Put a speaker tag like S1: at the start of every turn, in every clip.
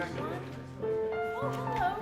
S1: Oh, hello.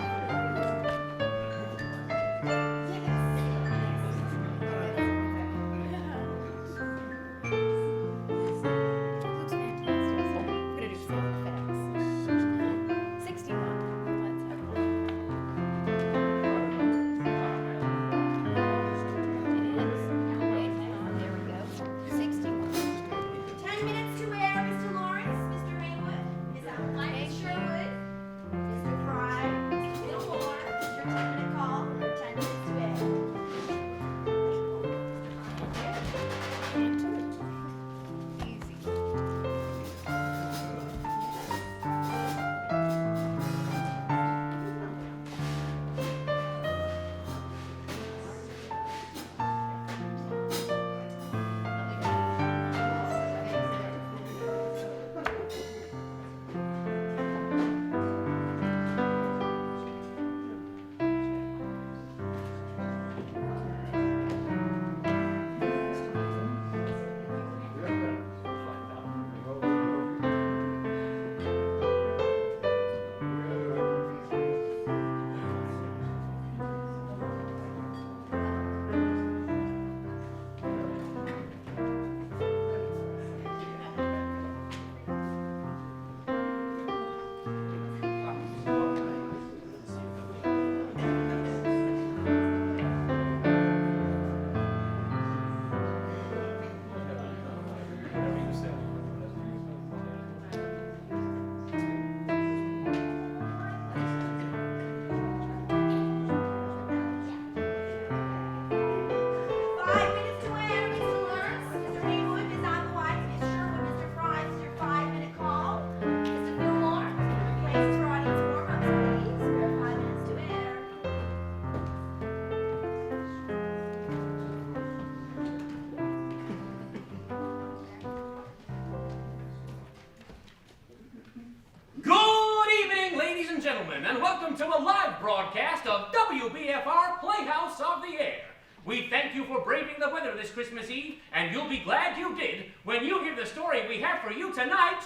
S2: And welcome to a live broadcast of WBFR Playhouse of the Air. We thank you for braving the weather this Christmas Eve, and you'll be glad you did when you hear the story we have for you tonight.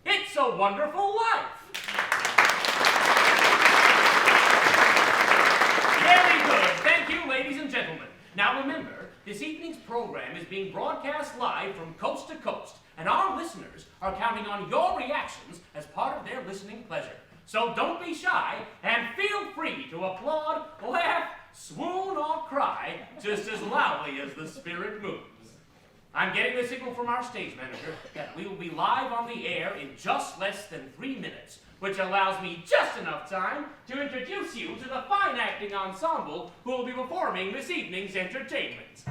S2: It's a Wonderful Life. Very good. Thank you, ladies and gentlemen. Now remember, this evening's program is being broadcast live from coast to coast, and our listeners are counting on your reactions as part of their listening pleasure. So don't be shy, and feel free to applaud, laugh, swoon, or cry just as loudly as the spirit moves. I'm getting the signal from our stage manager that we will be live on the air in just less than 3 minutes, which allows me just enough time to introduce you to the fine acting ensemble who will be performing this evening's entertainment.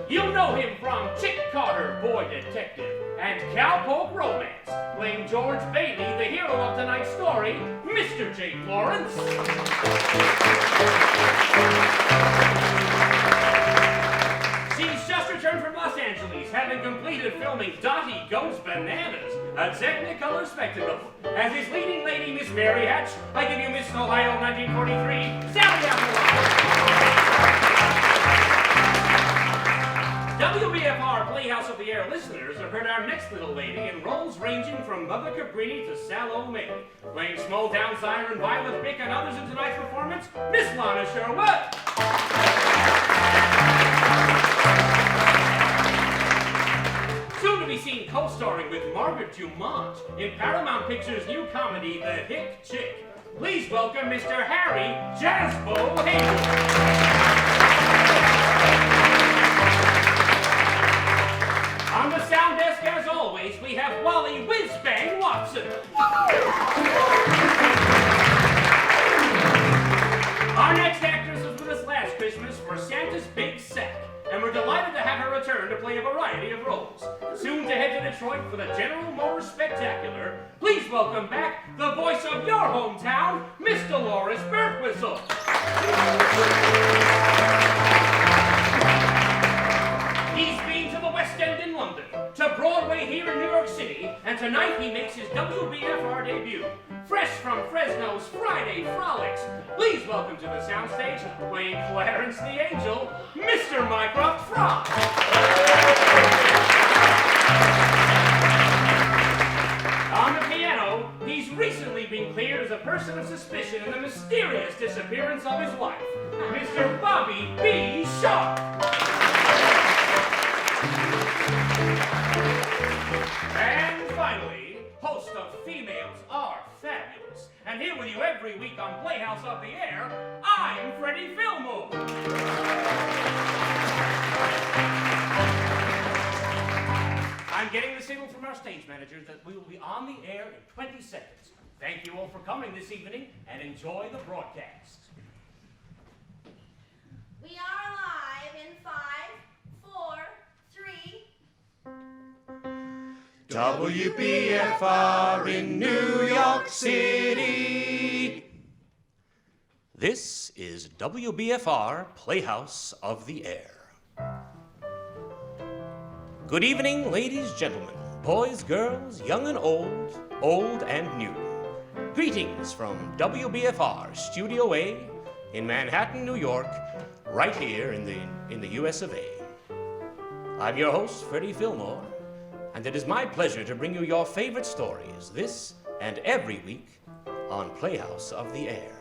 S2: You know him from Chick Carter, Boy Detective, and Cowpoke Romance, playing George Bailey, the hero of tonight's story, Mr. J. Florence. She's just returned from Los Angeles, having completed filming Dottie Goes Bananas, a Technicolor spectacle. As his leading lady, Miss Mary Hatch, I give you Miss Ohio 1943, Sally Applewhite. WBFR Playhouse of the Air listeners have heard our next little lady in roles ranging from Mother Cabrini to Salome. Playing small town siren Violet Bick and others in tonight's performance, Miss Lana Sherwood. Soon to be seen co-starring with Margaret Dumont in Paramount Pictures' new comedy, The Hick Chick. Please welcome Mr. Harry Jazzbo Haywood. On the sound desk, as always, we have Wally Whizbang Watson. Our next actress was with us last Christmas for Santa's Big Sack, and we're delighted to have her return to play a variety of roles. Soon to head to Detroit for the General Motors Spectacular, please welcome back the voice of your hometown, Miss Dolores Birtwhistle. He's been to the West End in London, to Broadway here in New York City, and tonight he makes his WBFR debut. Fresh from Fresno's Friday Frolics, please welcome to the soundstage, playing Clarence the Angel, Mr. Mycroft Frog. person of suspicion in the mysterious disappearance of his wife, Mr. Bobby B. Sharp. And finally, host of Females Are Fabulous. And here with you every week on Playhouse of the Air, I'm Freddie Fillmore. I'm getting the signal from our stage managers that we will be on the air in 20 seconds. Thank you all for coming this evening and enjoy the broadcast.
S1: We are live in 5, 4, 3.
S3: WBFR in New York City.
S2: This is WBFR Playhouse of the Air. Good evening, ladies, gentlemen, boys, girls, young and old, old and new. Greetings from WBFR Studio A in Manhattan, New York, right here in the US of A. I'm your host, Freddie Fillmore, and it is my pleasure to bring you your favorite stories this and every week on Playhouse of the Air.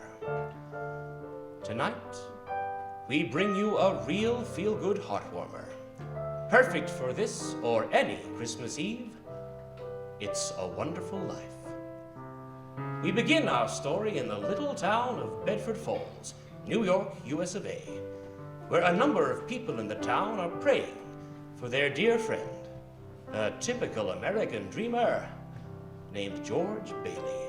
S2: Tonight, we bring you a real feel-good heartwarmer. Perfect for this or any Christmas Eve. It's a Wonderful Life. We begin our story in the little town of Bedford Falls, New York, US of A, where a number of people in the town are praying for their dear friend, a typical American dreamer named George Bailey.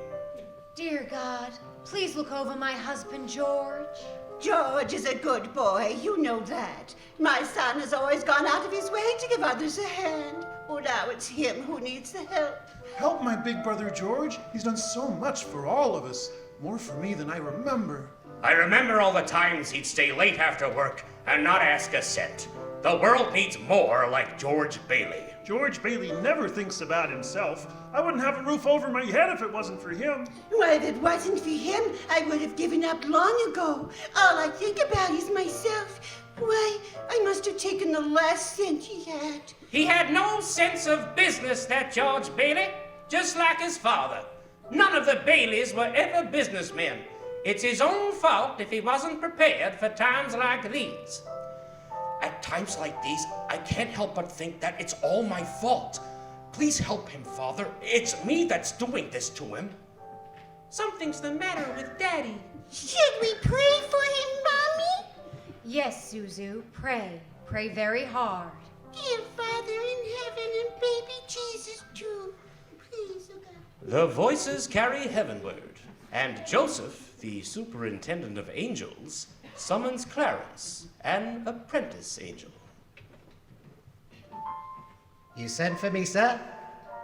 S4: Dear God, please look over my husband, George.
S5: George is a good boy, you know that. My son has always gone out of his way to give others a hand. Oh, now it's him who needs the help.
S6: Help my big brother George. He's done so much for all of us. More for me than I remember.
S2: I remember all the times he'd stay late after work and not ask a cent. The world needs more like George Bailey.
S7: George Bailey never thinks about himself. I wouldn't have a roof over my head if it wasn't for him.
S5: Well, if it wasn't for him, I would have given up long ago. All I think about is myself. Why, I must have taken the last cent he had.
S2: He had no sense of business, that George Bailey, just like his father. None of the Baileys were ever businessmen. It's his own fault if he wasn't prepared for times like these. At times like these, I can't help but think that it's all my fault. Please help him, Father. It's me that's doing this to him. Something's the matter with Daddy.
S5: Should we pray for him, Mommy?
S4: Yes, Zuzu, pray. Pray very hard.
S5: Dear Father in heaven and baby Jesus too. Please, oh God.
S2: The voices carry heavenward, and Joseph, the superintendent of angels, summons Clarence, an apprentice angel.
S8: You sent for me, sir?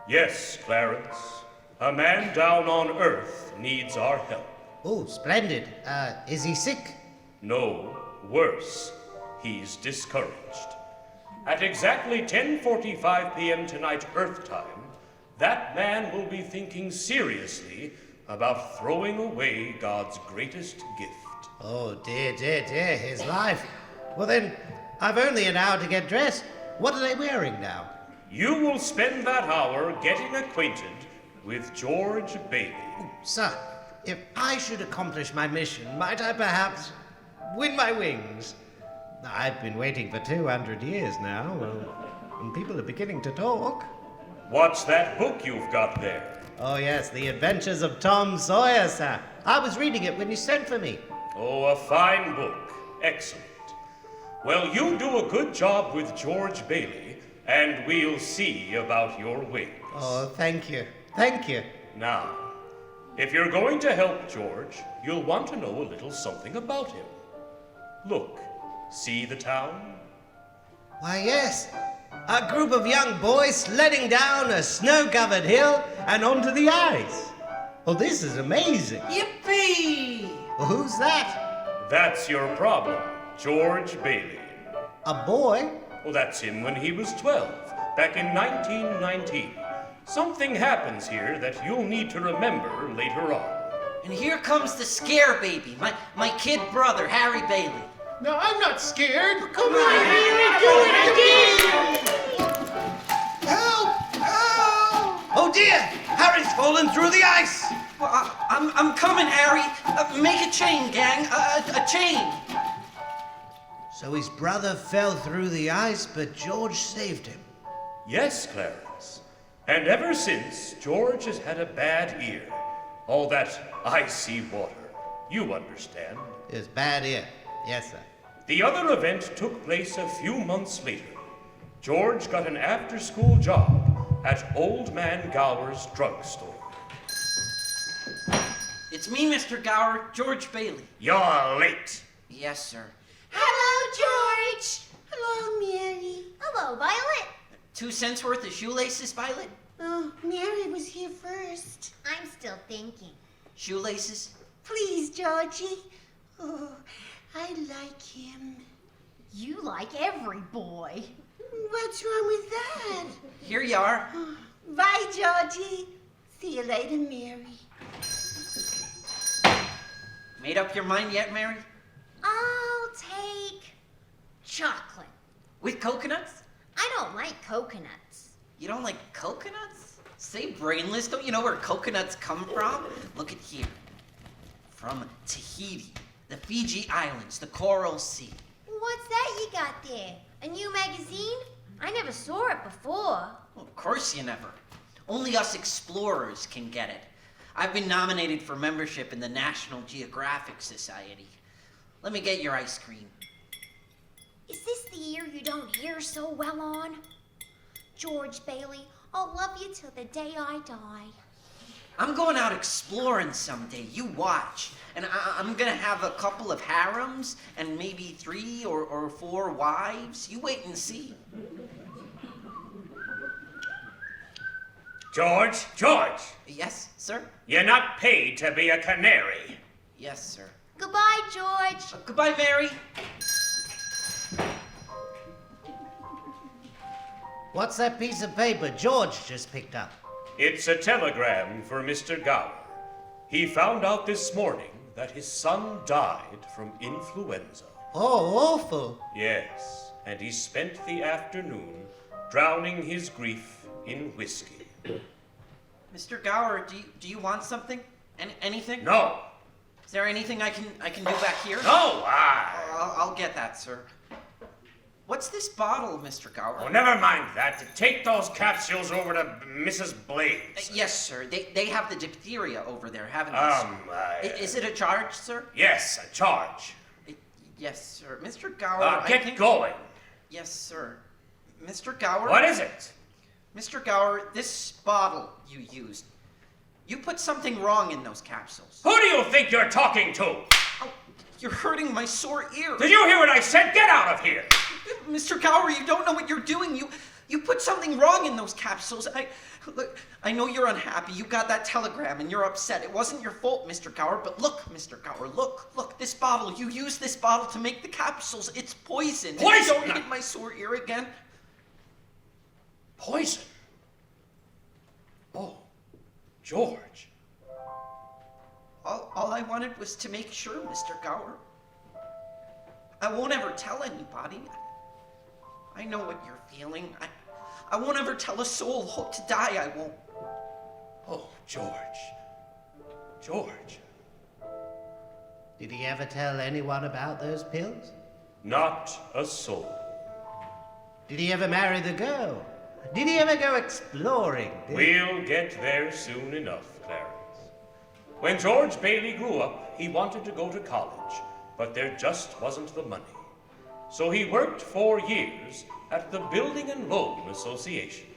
S2: Yes, Clarence. A man down on Earth needs our help.
S8: Oh, splendid. Is he sick?
S2: No, worse. He's discouraged. At exactly 10:45 p.m. tonight, Earth time, that man will be thinking seriously about throwing away God's greatest gift.
S8: Oh, dear, dear, dear, his life. Well then, I've only an hour to get dressed. What are they wearing now?
S2: You will spend that hour getting acquainted with George Bailey.
S8: Sir, if I should accomplish my mission, might I perhaps win my wings? I've been waiting for 200 years now, and people are beginning to talk.
S2: What's that book you've got there?
S8: Oh yes, The Adventures of Tom Sawyer, sir. I was reading it when you sent for me.
S2: Oh, a fine book. Excellent. Well, you do a good job with George Bailey, and we'll see about your wings.
S8: Oh, thank you. Thank you.
S2: Now, if you're going to help George, you'll want to know a little something about him. Look, see the town?
S8: Why, yes. A group of young boys sledding down a snow-covered hill and onto the ice. Oh, this is amazing.
S5: Yippee!
S8: Well, who's that?
S2: That's your problem, George Bailey.
S8: A boy?
S2: Well, that's him when he was 12, back in 1919. Something happens here that you'll need to remember later on.
S3: And here comes the scare baby, my kid brother, Harry Bailey.
S6: No, I'm not scared.
S5: Come on, Harry, do it again!
S6: Help! Help!
S8: Oh dear! Harry's fallen through the ice!
S3: Well, I'm I'm coming, Harry. Make a chain, gang. A chain.
S8: So his brother fell through the ice, but George saved him.
S9: Yes, Clarence. And ever since, George has had a bad ear. All that icy water. You understand.
S8: It's bad ear. Yes, sir.
S9: The other event took place a few months later. George got an after-school job at Old Man Gower's drugstore.
S3: It's me, Mr. Gower, George Bailey.
S9: You're late.
S3: Yes, sir.
S5: Hello, George. Hello, Mary.
S4: Hello, Violet.
S3: 2 cents worth of shoelaces, Violet?
S5: Oh, Mary was here first.
S4: I'm still thinking.
S3: Shoelaces?
S5: Please, Georgie. Oh, I like him.
S4: You like every boy.
S5: What's wrong with that?
S3: Here you are.
S5: Bye, Georgie. See you later, Mary.
S3: Made up your mind yet, Mary?
S4: I'll take chocolate.
S3: With coconuts?
S4: I don't like coconuts.
S3: You don't like coconuts? Say brainless, don't you know where coconuts come from? Look at here. From Tahiti, the Fiji Islands, the Coral Sea.
S4: What's that you got there? A new magazine? I never saw it before.
S3: Well, of course you never. Only us explorers can get it. I've been nominated for membership in the National Geographic Society. Let me get your ice cream.
S4: Is this the ear you don't hear so well on? George Bailey, I'll love you till the day I die.
S3: I'm going out exploring someday, you watch. And I'm gonna have a couple of harems and maybe 3 or 4 wives. You wait and see.
S9: George!
S3: Yes, sir?
S9: You're not paid to be a canary.
S3: Yes, sir.
S4: Goodbye, George.
S3: Goodbye, Mary.
S8: What's that piece of paper George just picked up?
S9: It's a telegram for Mr. Gower. He found out this morning that his son died from influenza.
S8: Oh, awful.
S9: Yes, and he spent the afternoon drowning his grief in whiskey.
S3: Mr. Gower, do you want something? Anything?
S9: No!
S3: Is there anything I can do back here?
S9: No!
S3: I'll get that, sir. What's this bottle, Mr. Gower?
S9: Oh, never mind that. Take those capsules over to Mrs. Blades.
S3: Yes, sir. They have the diphtheria over there, haven't they? Is it a charge, sir?
S9: Yes, a charge.
S3: Yes, sir. Mr. Gower,
S9: Get going.
S3: Yes, sir. Mr. Gower?
S9: What is it?
S3: Mr. Gower, this bottle you used, you put something wrong in those capsules.
S9: Who do you think you're talking to?
S3: Oh, you're hurting my sore ear.
S9: Did you hear what I said? Get out of here!
S3: Mr. Gower, you don't know what you're doing. You put something wrong in those capsules. Look, I know you're unhappy. You got that telegram and you're upset. It wasn't your fault, Mr. Gower, but look, Mr. Gower, look, this bottle. You used this bottle to make the capsules. It's poison.
S9: Poison?
S3: Don't hit my sore ear again.
S9: Poison? Oh, George.
S3: All I wanted was to make sure, Mr. Gower. I won't ever tell anybody. I know what you're feeling. I won't ever tell a soul. Hope to die, I won't.
S9: Oh, George. George.
S8: Did he ever tell anyone about those pills?
S9: Not a soul.
S8: Did he ever marry the girl? Did he ever go exploring?
S9: We'll get there soon enough, Clarence. When George Bailey grew up, he wanted to go to college, but there just wasn't the money. So he worked 4 years at the Building and Loan Association.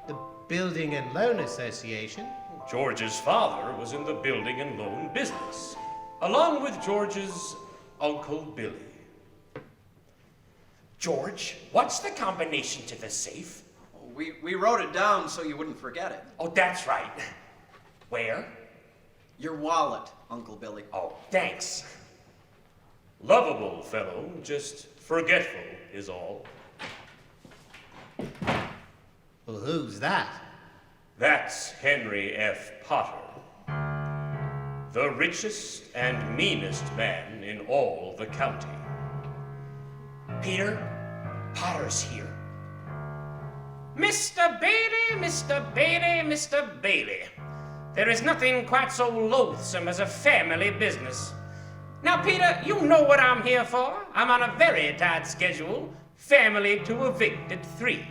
S8: The Building and Loan Association?
S9: George's father was in the building and loan business, along with George's Uncle Billy. George, what's the combination to the safe?
S3: We wrote it down so you wouldn't forget it.
S9: Oh, that's right. Where?
S3: Your wallet, Uncle Billy.
S9: Oh, thanks. Lovable fellow, just forgetful is all.
S8: Well, who's that?
S9: That's Henry F. Potter, the richest and meanest man in all the county.
S2: Peter, Potter's here. Mr. Bailey, Mr. Bailey, Mr. Bailey. There is nothing quite so loathsome as a family business. Now, Peter, you know what I'm here for. I'm on a very tight schedule. Family to evict at 3.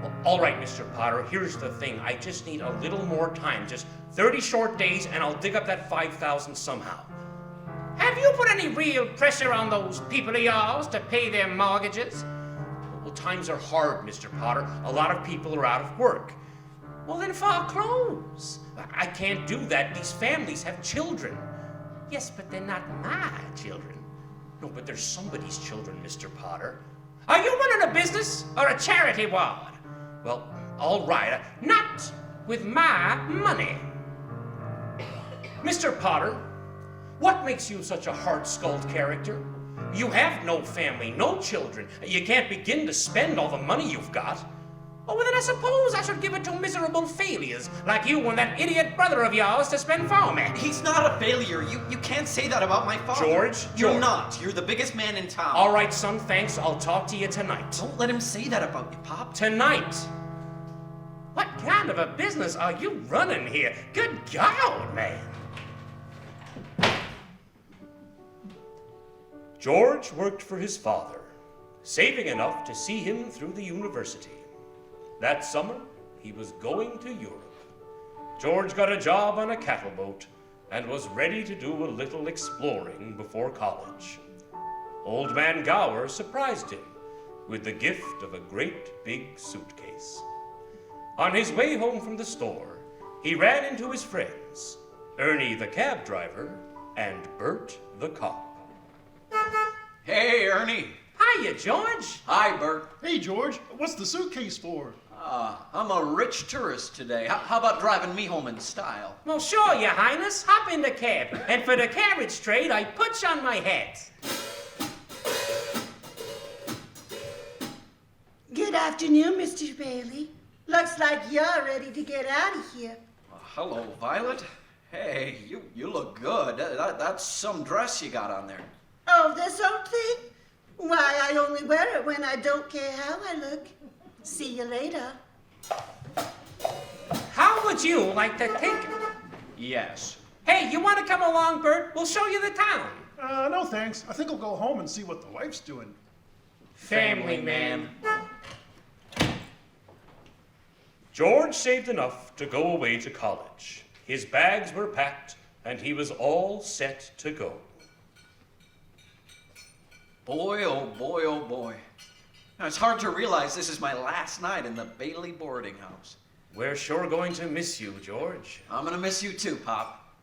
S2: Well, all right, Mr. Potter, here's the thing. I just need a little more time. Just 30 short days, and I'll dig up that $5,000 somehow. Have you put any real pressure on those people of yours to pay their mortgages? Well, times are hard, Mr. Potter. A lot of people are out of work. Well, then foreclose. I can't do that. These families have children. Yes, but they're not my children. No, but they're somebody's children, Mr. Potter. Are you running a business or a charity ward? Well, all right. Not with my money. Mr. Potter, what makes you such a hard-skulled character? You have no family, no children. You can't begin to spend all the money you've got. Oh, well, then I suppose I should give it to miserable failures like you and that idiot brother of yours to spend for me.
S3: He's not a failure. You can't say that about my father.
S9: George?
S3: You're not. You're the biggest man in town.
S2: All right, son, thanks. I'll talk to you tonight.
S3: Don't let him say that about you, Pop.
S2: Tonight? What kind of a business are you running here? Good God, man.
S9: George worked for his father, saving enough to see him through the university. That summer, he was going to Europe. George got a job on a cattle boat and was ready to do a little exploring before college. Old Man Gower surprised him with the gift of a great big suitcase. On his way home from the store, he ran into his friends, Ernie the cab driver and Bert the cop.
S3: Hey, Ernie.
S2: Hiya, George.
S3: Hi, Bert.
S6: Hey, George, what's the suitcase for?
S3: I'm a rich tourist today. How about driving me home in style?
S2: Well, sure, Your Highness. Hop in the cab. And for the carriage trade, I put on my hat.
S5: Good afternoon, Mr. Bailey. Looks like you're ready to get out of here.
S3: Hello, Violet. Hey, you look good. That's some dress you got on there.
S5: Oh, this old thing? Why, I only wear it when I don't care how I look. See you later.
S2: How would you like to take it?
S3: Yes.
S2: Hey, you want to come along, Bert? We'll show you the town.
S6: No thanks. I think I'll go home and see what the wife's doing.
S2: Family man.
S9: George saved enough to go away to college. His bags were packed, and he was all set to go.
S3: Boy, oh boy, oh boy. Now, it's hard to realize this is my last night in the Bailey boarding house.
S9: We're sure going to miss you, George.
S3: I'm gonna miss you too, Pop.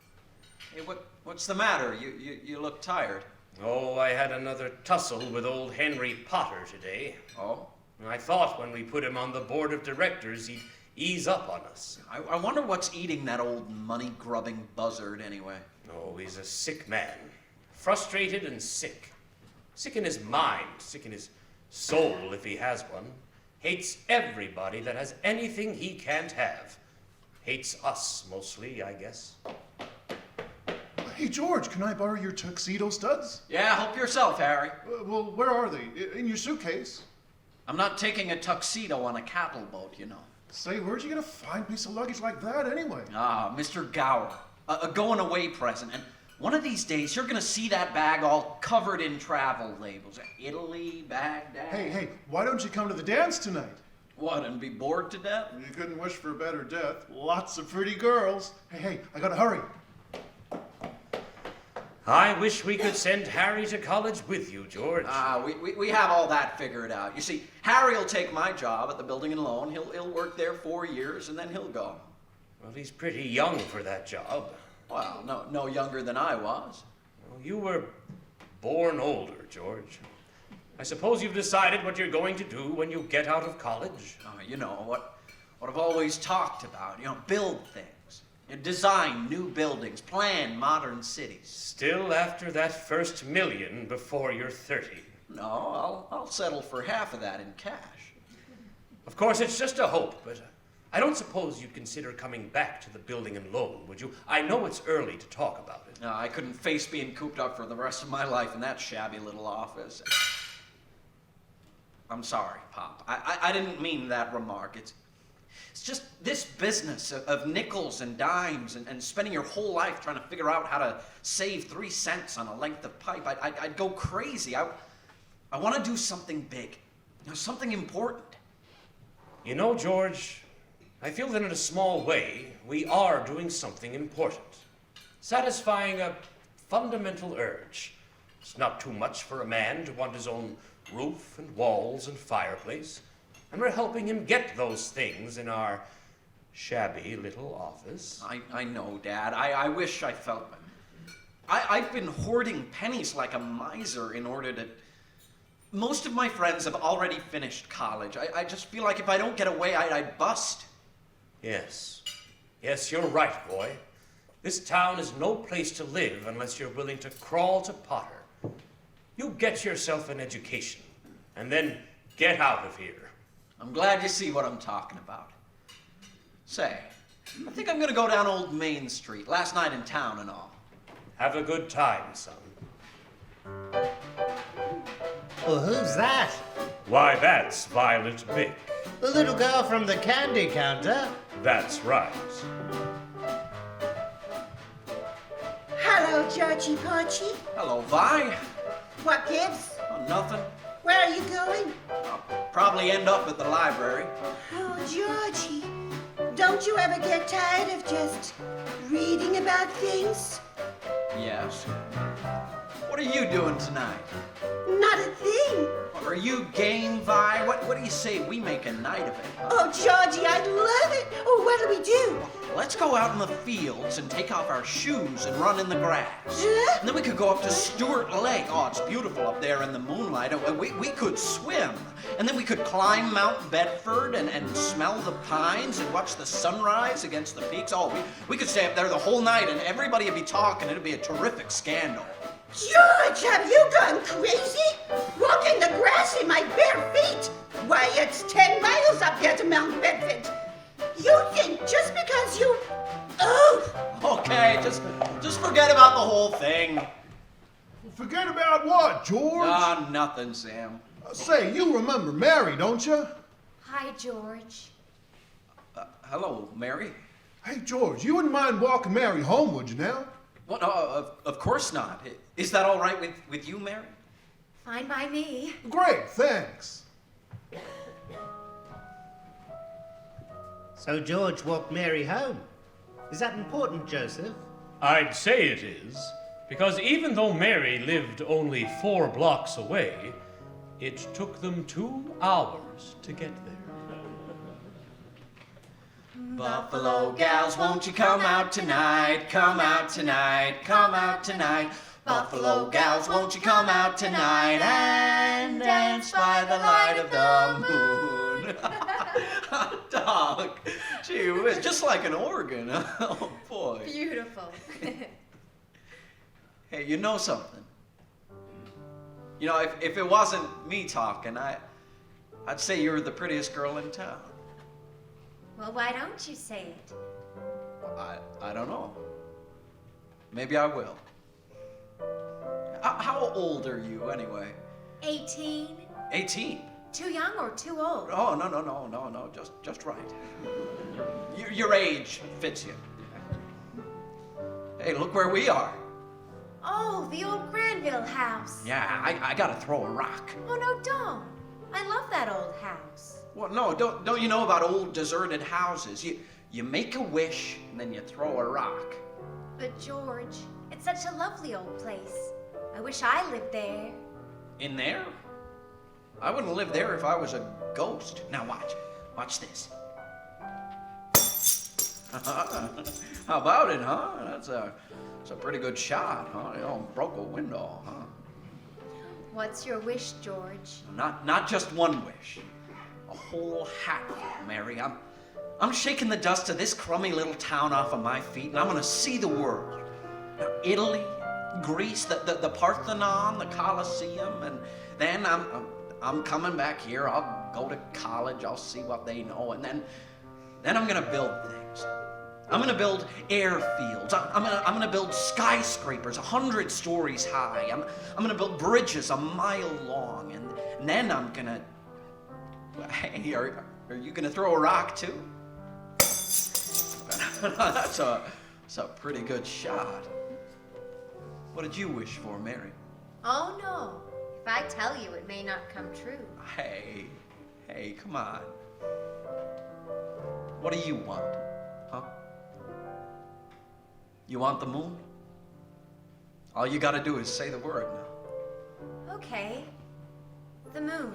S3: Hey, what's the matter? You look tired.
S9: Oh, I had another tussle with old Henry Potter today.
S3: Oh?
S9: I thought when we put him on the board of directors, he'd ease up on us.
S3: I wonder what's eating that old money-grubbing buzzard anyway.
S9: Oh, he's a sick man. Frustrated and sick. Sick in his mind, sick in his soul, if he has one. Hates everybody that has anything he can't have. Hates us, mostly, I guess.
S6: Hey, George, can I borrow your tuxedo studs?
S3: Yeah, help yourself, Harry.
S6: Well, where are they? In your suitcase?
S3: I'm not taking a tuxedo on a cattle boat, you know.
S6: Say, where'd you get a fine piece of luggage like that anyway?
S3: Mr. Gower. A going-away present. And one of these days, you're gonna see that bag all covered in travel labels. Italy, Baghdad.
S6: Hey, why don't you come to the dance tonight?
S3: What, and be bored to death?
S6: You couldn't wish for a better death. Lots of pretty girls. Hey, I gotta hurry.
S9: I wish we could send Harry to college with you, George.
S3: We have all that figured out. You see, Harry will take my job at the building and loan. He'll work there 4 years, and then he'll go.
S9: Well, he's pretty young for that job.
S3: Well, no younger than I was.
S9: Well, you were born older, George. I suppose you've decided what you're going to do when you get out of college.
S3: You know, what I've always talked about, build things. Design new buildings, plan modern cities.
S9: Still after that first million before you're 30.
S3: No, I'll settle for half of that in cash.
S9: Of course, it's just a hope, but I don't suppose you'd consider coming back to the building and loan, would you? I know it's early to talk about it.
S3: No, I couldn't face being cooped up for the rest of my life in that shabby little office. I'm sorry, Pop. I didn't mean that remark. It's just this business of nickels and dimes and spending your whole life trying to figure out how to save 3 cents on a length of pipe. I'd go crazy. I want to do something big, something important.
S9: You know, George, I feel that in a small way, we are doing something important. Satisfying a fundamental urge. It's not too much for a man to want his own roof and walls and fireplace. And we're helping him get those things in our shabby little office.
S3: I know, Dad. I wish I felt... I've been hoarding pennies like a miser in order to... Most of my friends have already finished college. I just feel like if I don't get away, I'd bust.
S9: Yes. Yes, you're right, boy. This town is no place to live unless you're willing to crawl to Potter. You get yourself an education, and then get out of here.
S3: I'm glad you see what I'm talking about. Say, I think I'm gonna go down Old Main Street, last night in town and all.
S9: Have a good time, son.
S8: Well, who's that?
S9: Why, that's Violet Bick.
S8: The little girl from the candy counter.
S9: That's right.
S5: Hello, Georgie Porgy.
S3: Hello, Vi.
S5: What gives?
S3: Oh, nothing.
S5: Where are you going?
S3: I'll probably end up at the library.
S5: Oh, Georgie, don't you ever get tired of just reading about things?
S3: Yes. What are you doing tonight?
S5: Not a thing.
S3: Are you game, Vi? What do you say we make a night of it?
S5: Oh, Georgie, I'd love it. Oh, what'll we do?
S3: Let's go out in the fields and take off our shoes and run in the grass.
S5: Huh?
S3: And then we could go up to Stewart Lake. Oh, it's beautiful up there in the moonlight. We could swim. And then we could climb Mount Bedford and smell the pines and watch the sunrise against the peaks. Oh, we could stay up there the whole night and everybody would be talking. It'd be a terrific scandal.
S5: George, have you gone crazy? Walking the grass in my bare feet? Why, it's 10 miles up there to Mount Bedford. You think just because you... Oh!
S3: Okay, just forget about the whole thing.
S6: Forget about what, George?
S3: Ah, nothing, Sam.
S6: Say, you remember Mary, don't you?
S4: Hi, George.
S3: Hello, Mary.
S6: Hey, George, you wouldn't mind walking Mary home, would you now?
S3: Well, no, of course not. Is that all right with you, Mary?
S4: Fine by me.
S6: Great, thanks.
S8: So George walked Mary home. Is that important, Joseph?
S9: I'd say it is, because even though Mary lived only 4 blocks away, it took them 2 hours to get there.
S3: Buffalo gals, won't you come out tonight? Come out tonight, come out tonight. Buffalo gals, won't you come out tonight and dance by the light of the moon? Dog, gee whiz, just like an organ. Oh boy.
S1: Beautiful.
S3: Hey, you know something? You know, if it wasn't me talking, I'd say you're the prettiest girl in town.
S4: Well, why don't you say it?
S3: I don't know. Maybe I will. How old are you, anyway?
S4: 18?
S3: 18?
S4: Too young or too old?
S3: Oh, no, just right. Your age fits you. Hey, look where we are.
S4: Oh, the old Granville house.
S3: Yeah, I gotta throw a rock.
S4: Oh, no, don't. I love that old house.
S3: Well, no, don't you know about old deserted houses? You make a wish, and then you throw a rock.
S4: But, George, it's such a lovely old place. I wish I lived there.
S3: In there? I wouldn't live there if I was a ghost. Now watch this. How about it, huh? That's a pretty good shot, huh? You know, broke a window, huh?
S4: What's your wish, George?
S3: Not just one wish. A whole hatful, Mary. I'm shaking the dust of this crummy little town off of my feet, and I'm gonna see the world. Now, Italy, Greece, the Parthenon, the Colosseum, and then I'm coming back here. I'll go to college. I'll see what they know, and then I'm gonna build things. I'm gonna build airfields. I'm gonna build skyscrapers 100 stories high. I'm gonna build bridges a mile long, and then I'm gonna. Hey, are you gonna throw a rock too? That's a pretty good shot. What did you wish for, Mary?
S10: Oh, no. If I tell you, it may not come true.
S3: Hey, come on. What do you want, huh? You want the moon? All you gotta do is say the word now.
S10: Okay. The moon.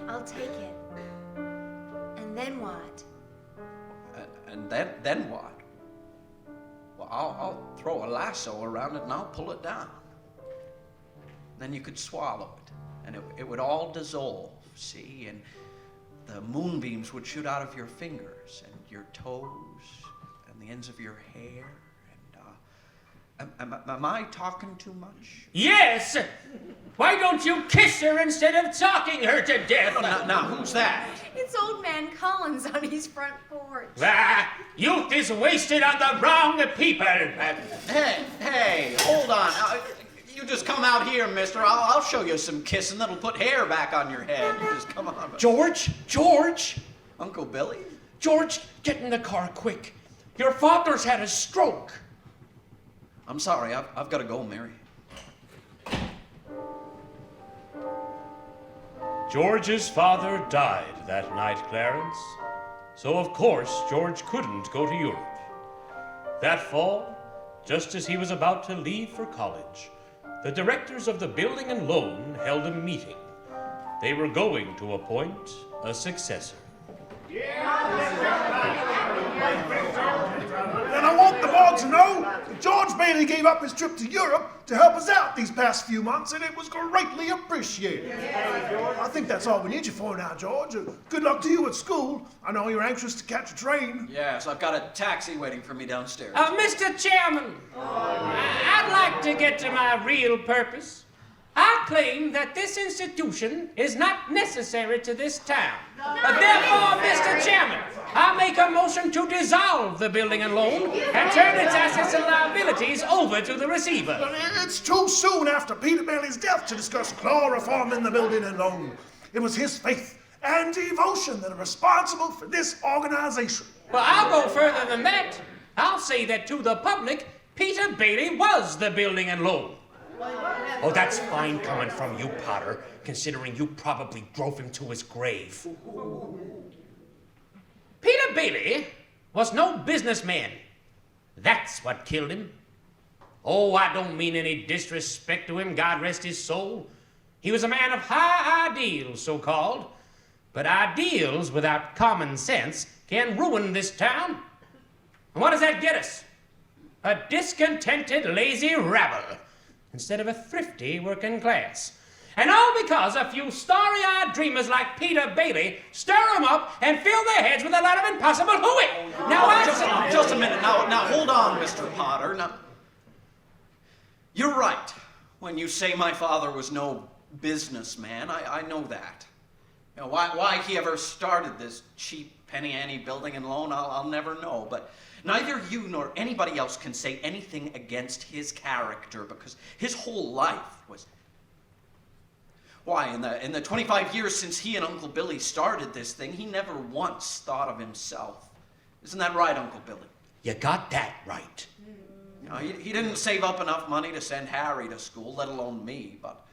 S10: I'll take it. And then what?
S3: And then what? Well, I'll throw a lasso around it and I'll pull it down. Then you could swallow it, and it would all dissolve, see? And the moonbeams would shoot out of your fingers and your toes and the ends of your hair. And am I talking too much?
S2: Yes! Why don't you kiss her instead of talking her to death?
S3: Now, who's that?
S10: It's old man Collins on his front porch.
S2: Youth is wasted on the wrong people.
S3: Hey, hold on. You just come out here, mister. I'll show you some kissing that'll put hair back on your head. You just come on.
S11: George!
S3: Uncle Billy?
S11: George, get in the car quick. Your father's had a stroke.
S3: I'm sorry, I've got to go, Mary.
S9: George's father died that night, Clarence. So, of course, George couldn't go to Europe. That fall, just as he was about to leave for college, the directors of the building and loan held a meeting. They were going to appoint a successor.
S6: And I want the board to know that George Bailey gave up his trip to Europe to help us out these past few months, and it was greatly appreciated. I think that's all we need you for now, George. Good luck to you at school. I know you're anxious to catch a train.
S3: Yes, I've got a taxi waiting for me downstairs.
S2: Mr. Chairman, I'd like to get to my real purpose. I claim that this institution is not necessary to this town. Therefore, Mr. Chairman, I make a motion to dissolve the building and loan and turn its assets and liabilities over to the receiver.
S6: It's too soon after Peter Bailey's death to discuss claw reform in the building and loan. It was his faith and devotion that are responsible for this organization.
S2: Well, I'll go further than that. I'll say that to the public, Peter Bailey was the building and loan.
S11: Oh, that's fine coming from you, Potter, considering you probably drove him to his grave.
S2: Peter Bailey was no businessman. That's what killed him. Oh, I don't mean any disrespect to him, God rest his soul. He was a man of high ideals, so-called. But ideals without common sense can ruin this town. And what does that get us? A discontented, lazy rabble, instead of a thrifty working class. And all because a few starry-eyed dreamers like Peter Bailey stir them up and fill their heads with a lot of impossible hooey. Now,
S3: just a minute. Now, hold on, Mr. Potter. Now, you're right when you say my father was no businessman. I know that. You know, why he ever started this cheap penny-ante building and loan, I'll never know. But neither you nor anybody else can say anything against his character, because his whole life was... Why, in the 25 years since he and Uncle Billy started this thing, he never once thought of himself. Isn't that right, Uncle Billy?
S11: You got that right.
S3: You know, he didn't save up enough money to send Harry to school, let alone me, but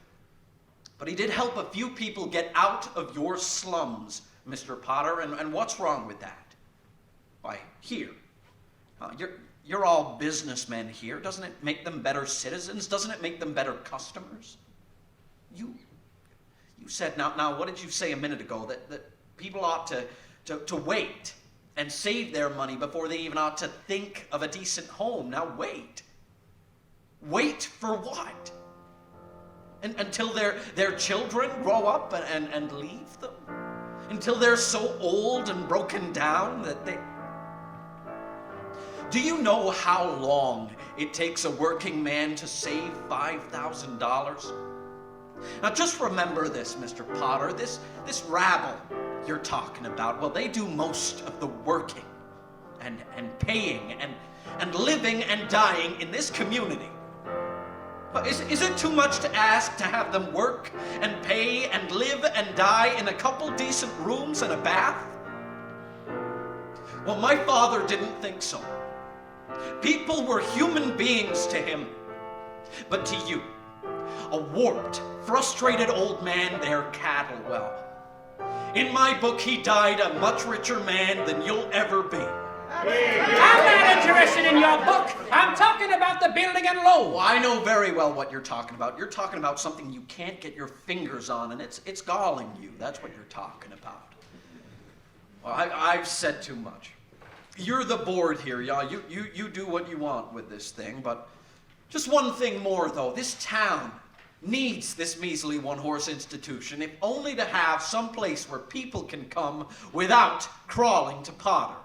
S3: he did help a few people get out of your slums, Mr. Potter, and what's wrong with that? Why, here. You're all businessmen here. Doesn't it make them better citizens? Doesn't it make them better customers? You said, now what did you say a minute ago? That people ought to wait and save their money before they even ought to think of a decent home. Now wait. Wait for what? Until their children grow up and leave them? Until they're so old and broken down that they... Do you know how long it takes a working man to save $5,000? Now just remember this, Mr. Potter, this rabble you're talking about, well, they do most of the working and paying and living and dying in this community. But is it too much to ask to have them work and pay and live and die in a couple decent rooms and a bath? Well, my father didn't think so. People were human beings to him. But to you, a warped, frustrated old man, they're cattle. Well, in my book, he died a much richer man than you'll ever be.
S2: I'm not interested in your book. I'm talking about the building and loan.
S3: Well, I know very well what you're talking about. You're talking about something you can't get your fingers on, and it's galling you. That's what you're talking about. Well, I've said too much. You're the board here, y'all. You do what you want with this thing, but just one thing more, though. This town needs this measly one-horse institution, if only to have some place where people can come without crawling to Potter.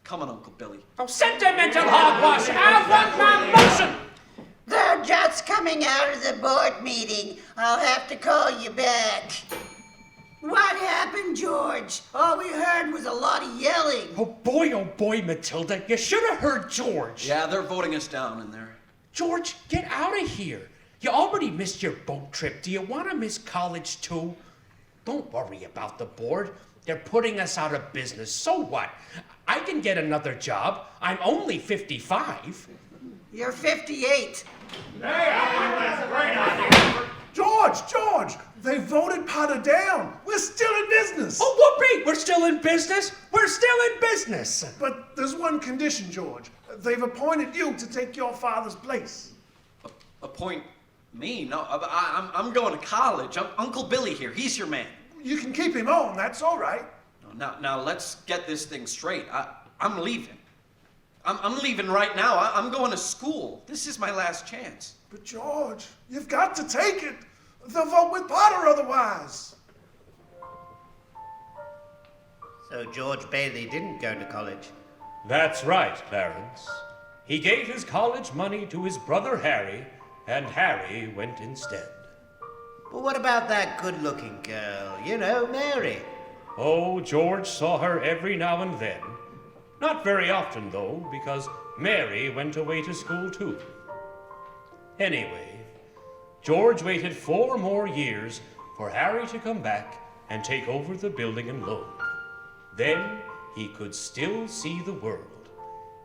S3: Come on, Uncle Billy.
S2: Oh, sentimental hogwash! I want my motion!
S5: They're just coming out of the board meeting. I'll have to call you back. What happened, George? All we heard was a lot of yelling.
S11: Oh, boy, Matilda, you should have heard George.
S3: Yeah, they're voting us down in there.
S11: George, get out of here. You already missed your boat trip. Do you want to miss college, too? Don't worry about the board. They're putting us out of business. So what? I can get another job. I'm only 55.
S5: You're 58.
S6: George, they voted Potter down. We're still in business.
S11: Oh, whoopee! We're still in business? We're still in business.
S6: But there's one condition, George. They've appointed you to take your father's place.
S3: Appoint me? No, I'm going to college. Uncle Billy here. He's your man.
S6: You can keep him on. That's all right.
S3: Now let's get this thing straight. I'm leaving. I'm leaving right now. I'm going to school. This is my last chance.
S6: But George, you've got to take it. They'll vote with Potter otherwise.
S8: So George Bailey didn't go to college.
S9: That's right, Clarence. He gave his college money to his brother Harry, and Harry went instead.
S8: But what about that good-looking girl? You know, Mary.
S9: Oh, George saw her every now and then. Not very often, though, because Mary went away to school, too. Anyway, George waited 4 more years for Harry to come back and take over the building and loan. Then he could still see the world.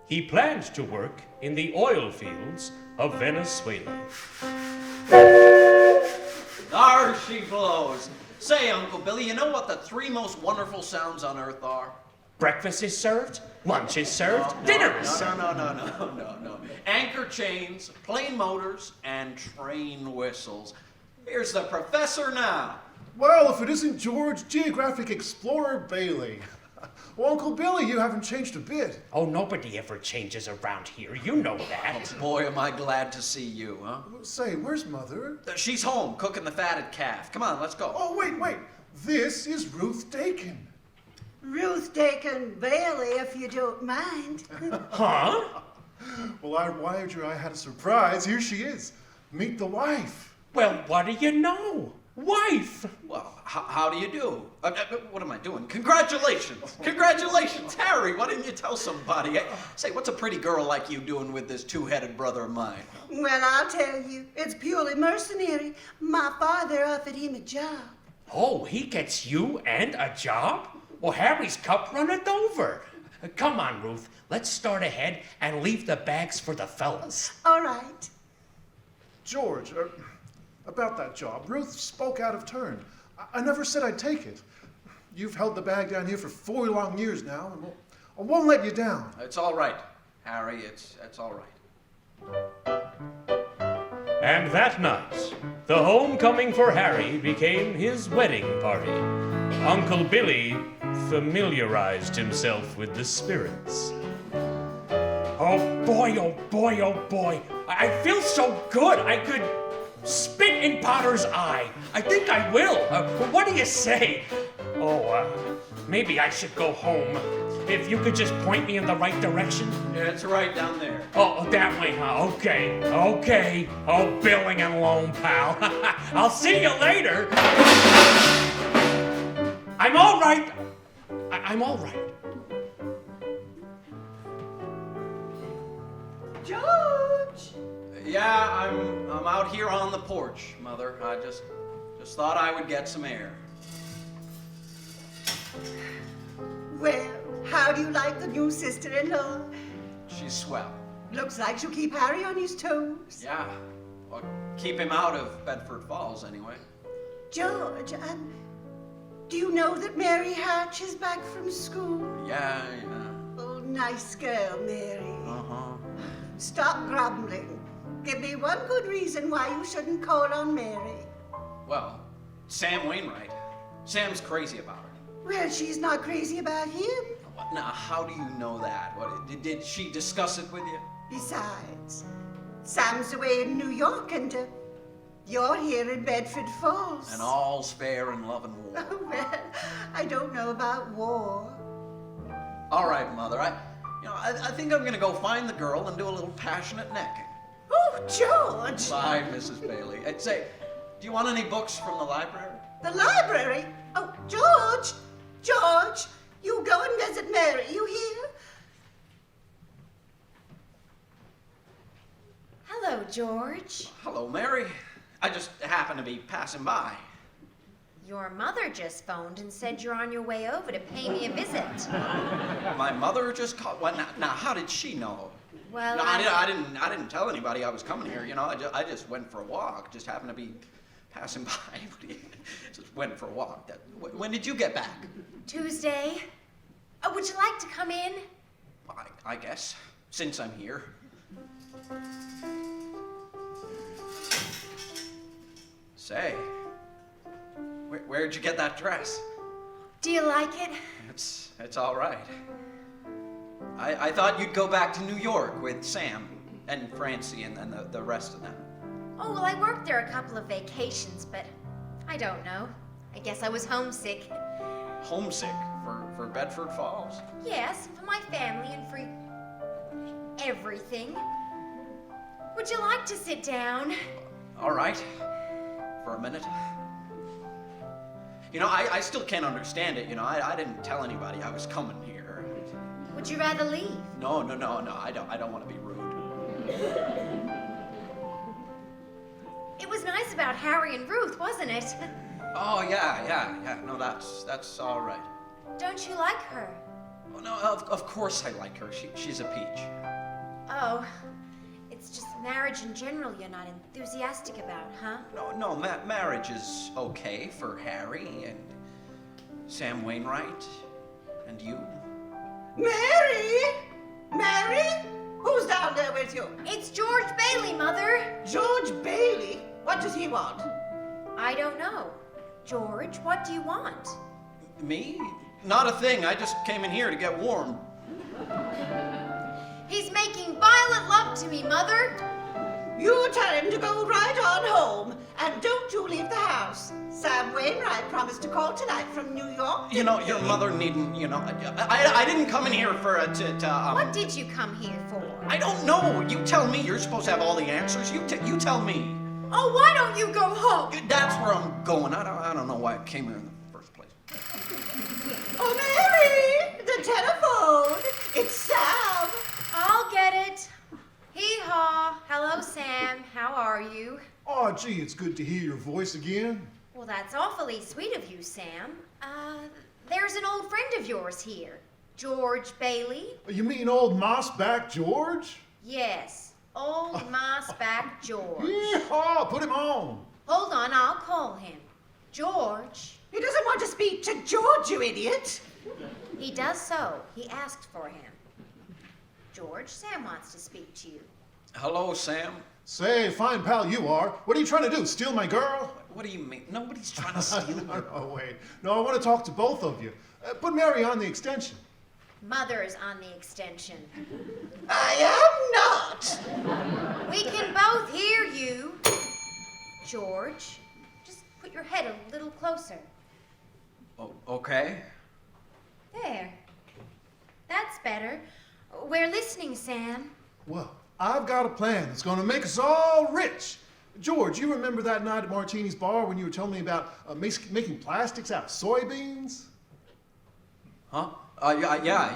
S9: He planned to work in the oil fields of Venezuela.
S3: There she blows. Say, Uncle Billy, you know what the 3 most wonderful sounds on earth are?
S11: Breakfast is served, lunch is served, dinner is served.
S3: No. Anchor chains, plane motors, and train whistles. Here's the professor now.
S6: Well, if it isn't George Geographic Explorer Bailey. Well, Uncle Billy, you haven't changed a bit.
S11: Oh, nobody ever changes around here. You know that.
S3: Oh, boy, am I glad to see you, huh?
S6: Say, where's Mother?
S3: She's home, cooking the fatted calf. Come on, let's go.
S6: Oh, wait. This is Ruth Dakin.
S5: Ruth Dakin Bailey, if you don't mind.
S11: Huh?
S6: Well, I wired you I had a surprise. Here she is. Meet the wife.
S11: Well, what do you know? Wife!
S3: Well, how do you do? What am I doing? Congratulations! Congratulations, Harry! Why didn't you tell somebody? Say, what's a pretty girl like you doing with this 2-headed brother of mine?
S5: Well, I'll tell you, it's purely mercenary. My father offered him a job.
S11: Oh, he gets you and a job? Well, Harry's cup runneth over. Come on, Ruth. Let's start ahead and leave the bags for the fellas.
S5: All right.
S6: George, about that job, Ruth spoke out of turn. I never said I'd take it. You've held the bag down here for 4 long years now, and I won't let you down.
S3: It's all right, Harry. It's all right.
S9: And that night, the homecoming for Harry became his wedding party. Uncle Billy familiarized himself with the spirits.
S11: Oh boy. I feel so good. I could spit in Potter's eye. I think I will. What do you say? Maybe I should go home. If you could just point me in the right direction.
S3: Yeah, it's right down there.
S11: Oh, that way, huh? Okay. Oh, billing and loan, pal. I'll see you later. I'm all right. I'm all right.
S5: George!
S3: Yeah, I'm out here on the porch, Mother. I just thought I would get some air.
S5: Well, how How do you like the new sister-in-law?
S3: She's swell.
S5: Looks like she'll keep Harry on his toes.
S3: Yeah. Well, keep him out of Bedford Falls, anyway.
S5: George, do you know that Mary Hatch is back from school?
S3: Yeah.
S5: Oh, nice girl, Mary.
S3: Uh-huh.
S5: Stop grumbling. Give me one good reason why you shouldn't call on Mary.
S3: Well, Sam Wainwright. Sam's crazy about her.
S5: Well, she's not crazy about him.
S3: What? Now, how do you know that? What, did she discuss it with you?
S5: Besides, Sam's away in New York and you're here in Bedford Falls.
S3: And all's fair in love and war.
S5: Well, I don't know about war.
S3: All right, Mother. I think I'm gonna go find the girl and do a little passionate necking.
S5: Oh, George!
S3: Bye, Mrs. Bailey. I'd say, do you want any books from the library?
S5: The library? Oh, George! George! You go and visit Mary, you hear?
S10: Hello, George.
S3: Hello, Mary. I just happened to be passing by.
S10: Your mother just phoned and said you're on your way over to pay me a visit.
S3: My mother just called. What? Now, how did she know?
S10: Well,
S3: No, I didn't tell anybody I was coming here. You know, I just went for a walk. Just happened to be passing by. Just went for a walk. When did you get back?
S10: Tuesday. Oh, would you like to come in?
S3: I guess, since I'm here. Say, where'd you get that dress?
S10: Do you like it?
S3: It's all right. I thought you'd go back to New York with Sam and Francie and then the rest of them.
S10: Oh, well, I worked there a couple of vacations, but I don't know. I guess I was homesick.
S3: Homesick for Bedford Falls?
S10: Yes, for my family and for everything. Would you like to sit down?
S3: All right. For a minute. You know, I still can't understand it. You know, I didn't tell anybody I was coming here.
S10: Would you rather leave?
S3: No. I don't want to be rude.
S10: It was nice about Harry and Ruth, wasn't it?
S3: Oh, yeah. No, that's all right.
S10: Don't you like her?
S3: Oh, no, of course I like her. She's a peach.
S10: Oh, it's just marriage in general you're not enthusiastic about, huh?
S3: No, marriage is okay for Harry and Sam Wainwright and you.
S5: Mary? Mary? Who's down there with you?
S10: It's George Bailey, Mother.
S5: George Bailey? What does he want?
S10: I don't know. George, what do you want?
S3: Me? Not a thing. I just came in here to get warm.
S10: He's making violent love to me, Mother.
S5: You tell him to go right on home, and don't you leave the house. Sam Wainwright promised to call tonight from New York.
S3: You know, your mother needn't, you know, I didn't come in here for
S10: What did you come here for?
S3: I don't know. You tell me. You're supposed to have all the answers. You tell me.
S10: Oh, why don't you go home?
S3: That's where I'm going. I don't know why I came here in the first place.
S5: Oh, Mary! The telephone! It's Sam!
S10: I'll get it. Hee-haw. Hello, Sam. How are you?
S6: Oh, gee, it's good to hear your voice again.
S10: Well, that's awfully sweet of you, Sam. There's an old friend of yours here. George Bailey.
S6: You mean old Mossback George?
S10: Yes, old moss-back George.
S6: Yeehaw! Put him on.
S10: Hold on, I'll call him. George.
S5: He doesn't want to speak to George, you idiot.
S10: He does so. He asked for him. George, Sam wants to speak to you.
S3: Hello, Sam.
S6: Say, fine pal you are. What are you trying to do, steal my girl?
S3: What do you mean? Nobody's trying to steal her.
S6: No, wait. No, I want to talk to both of you. Put Mary on the extension.
S10: Mother's on the extension.
S5: I am not.
S10: We can both hear you. George, just put your head a little closer.
S3: Oh, okay.
S10: There. That's better. We're listening, Sam.
S6: Well, I've got a plan that's going to make us all rich. George, you remember that night at Martini's bar when you were telling me about making plastics out of soybeans?
S3: Huh? Yeah.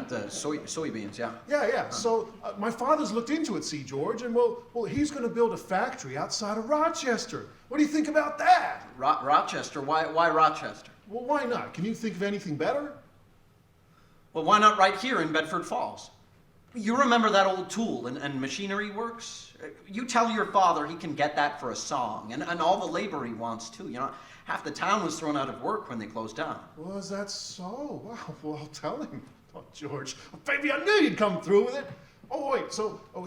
S3: The soybeans, yeah.
S6: Yeah. So my father's looked into it, see, George, and well, he's going to build a factory outside of Rochester. What do you think about that?
S3: Rochester? Why Rochester?
S6: Well, why not? Can you think of anything better?
S3: Well, why not right here in Bedford Falls? You remember that old tool and machinery works? You tell your father he can get that for a song, and all the labor he wants too. You know, half the town was thrown out of work when they closed down.
S6: Was that so? Wow, well, I'll tell him. Oh, George, baby, I knew you'd come through with it. Oh, wait,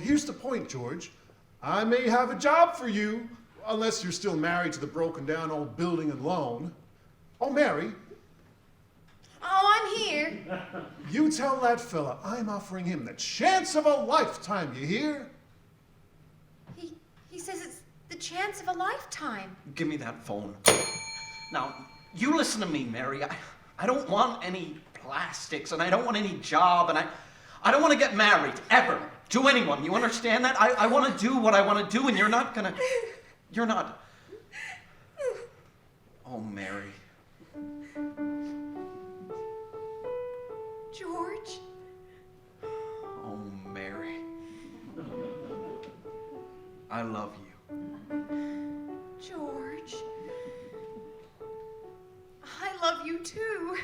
S6: here's the point, George. I may have a job for you, unless you're still married to the broken down old building and loan. Oh, Mary.
S10: Oh, I'm here.
S6: You tell that fella I'm offering him the chance of a lifetime, you hear?
S10: He says it's the chance of a lifetime.
S3: Give me that phone. Now, you listen to me, Mary. I don't want any plastics, and I don't want any job, and I don't want to get married, ever, to anyone. You understand that? I want to do what I want to do, and you're not... Oh, Mary.
S10: George?
S3: Oh, Mary. I love you.
S10: George. I love you too.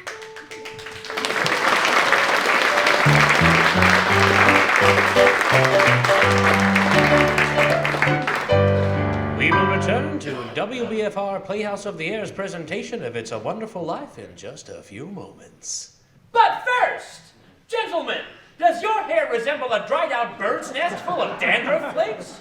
S9: We will return to WBFR Playhouse of the Air's presentation of It's a Wonderful Life in just a few moments.
S2: But first, gentlemen, does your hair resemble a dried out bird's nest full of dandruff flakes?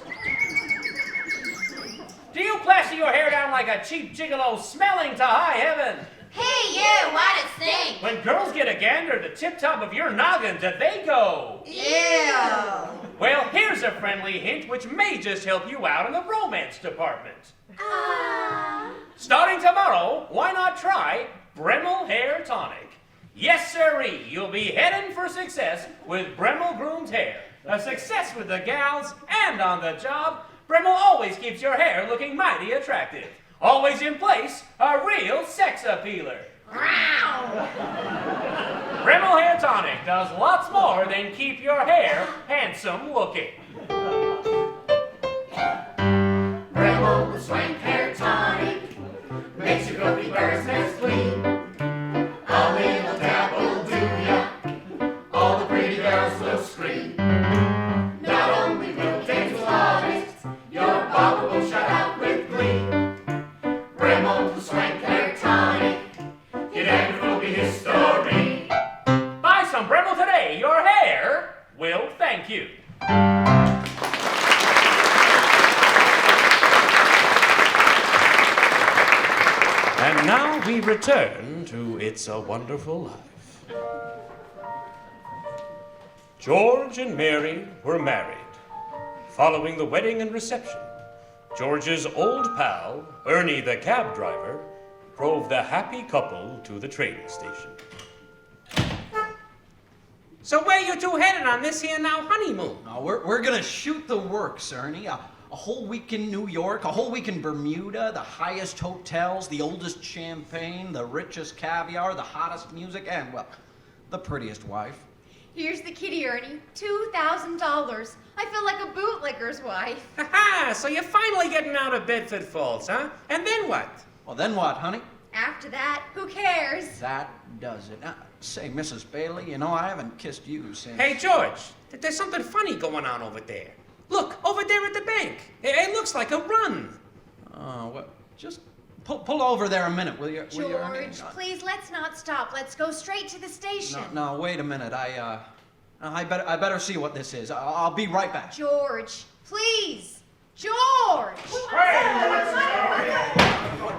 S2: Do you plaster your hair down like a cheap gigolo smelling to high heaven?
S1: Hey, you, what a stink!
S2: When girls get a gander at the tip top of your noggin, do they go?
S1: Ew!
S2: Well, here's a friendly hint which may just help you out in the romance department. Starting tomorrow, why not try Bremel Hair Tonic? Yes, sirree, you'll be heading for success with Bremel Groomed Hair. A success with the gals and on the job. Bremel always keeps your hair looking mighty attractive. Always in place, a real sex appealer. Bremel Hair Tonic does lots more than keep your hair handsome looking.
S1: Bremel, the swank hair tonic, makes your filthy bird's nest clean. A little dab will do ya, all the pretty girls will scream. Not only will things honest, your bottle will shut out with glee. Bremel, the swank hair tonic, your dandruff will be history.
S2: Buy some Bremel today, your hair will thank you.
S9: And now we return to It's a Wonderful Life. George and Mary were married. Following the wedding and reception, George's old pal, Ernie the cab driver, drove the happy couple to the train station.
S11: So where you two headed on this here now honeymoon?
S3: No, we're gonna shoot the works, Ernie. A whole week in New York, a whole week in Bermuda, the highest hotels, the oldest champagne, the richest caviar, the hottest music, and, well, the prettiest wife.
S10: Here's the kitty, Ernie. $2,000. I feel like a bootlicker's wife.
S11: Ha-ha! So you're finally getting out of Bedford Falls, huh? And then what?
S3: Well, then what, honey?
S10: After that, who cares?
S3: That does it. Say, Mrs. Bailey, you know, I haven't kissed you since...
S11: Hey, George, there's something funny going on over there. Look, over there at the bank. It looks like a run.
S3: Oh, well, just pull over there a minute, will you? Will you, Ernie?
S10: George, please, let's not stop. Let's go straight to the station.
S3: No, wait a minute. I better see what this is. I'll be right back.
S10: George, please. George!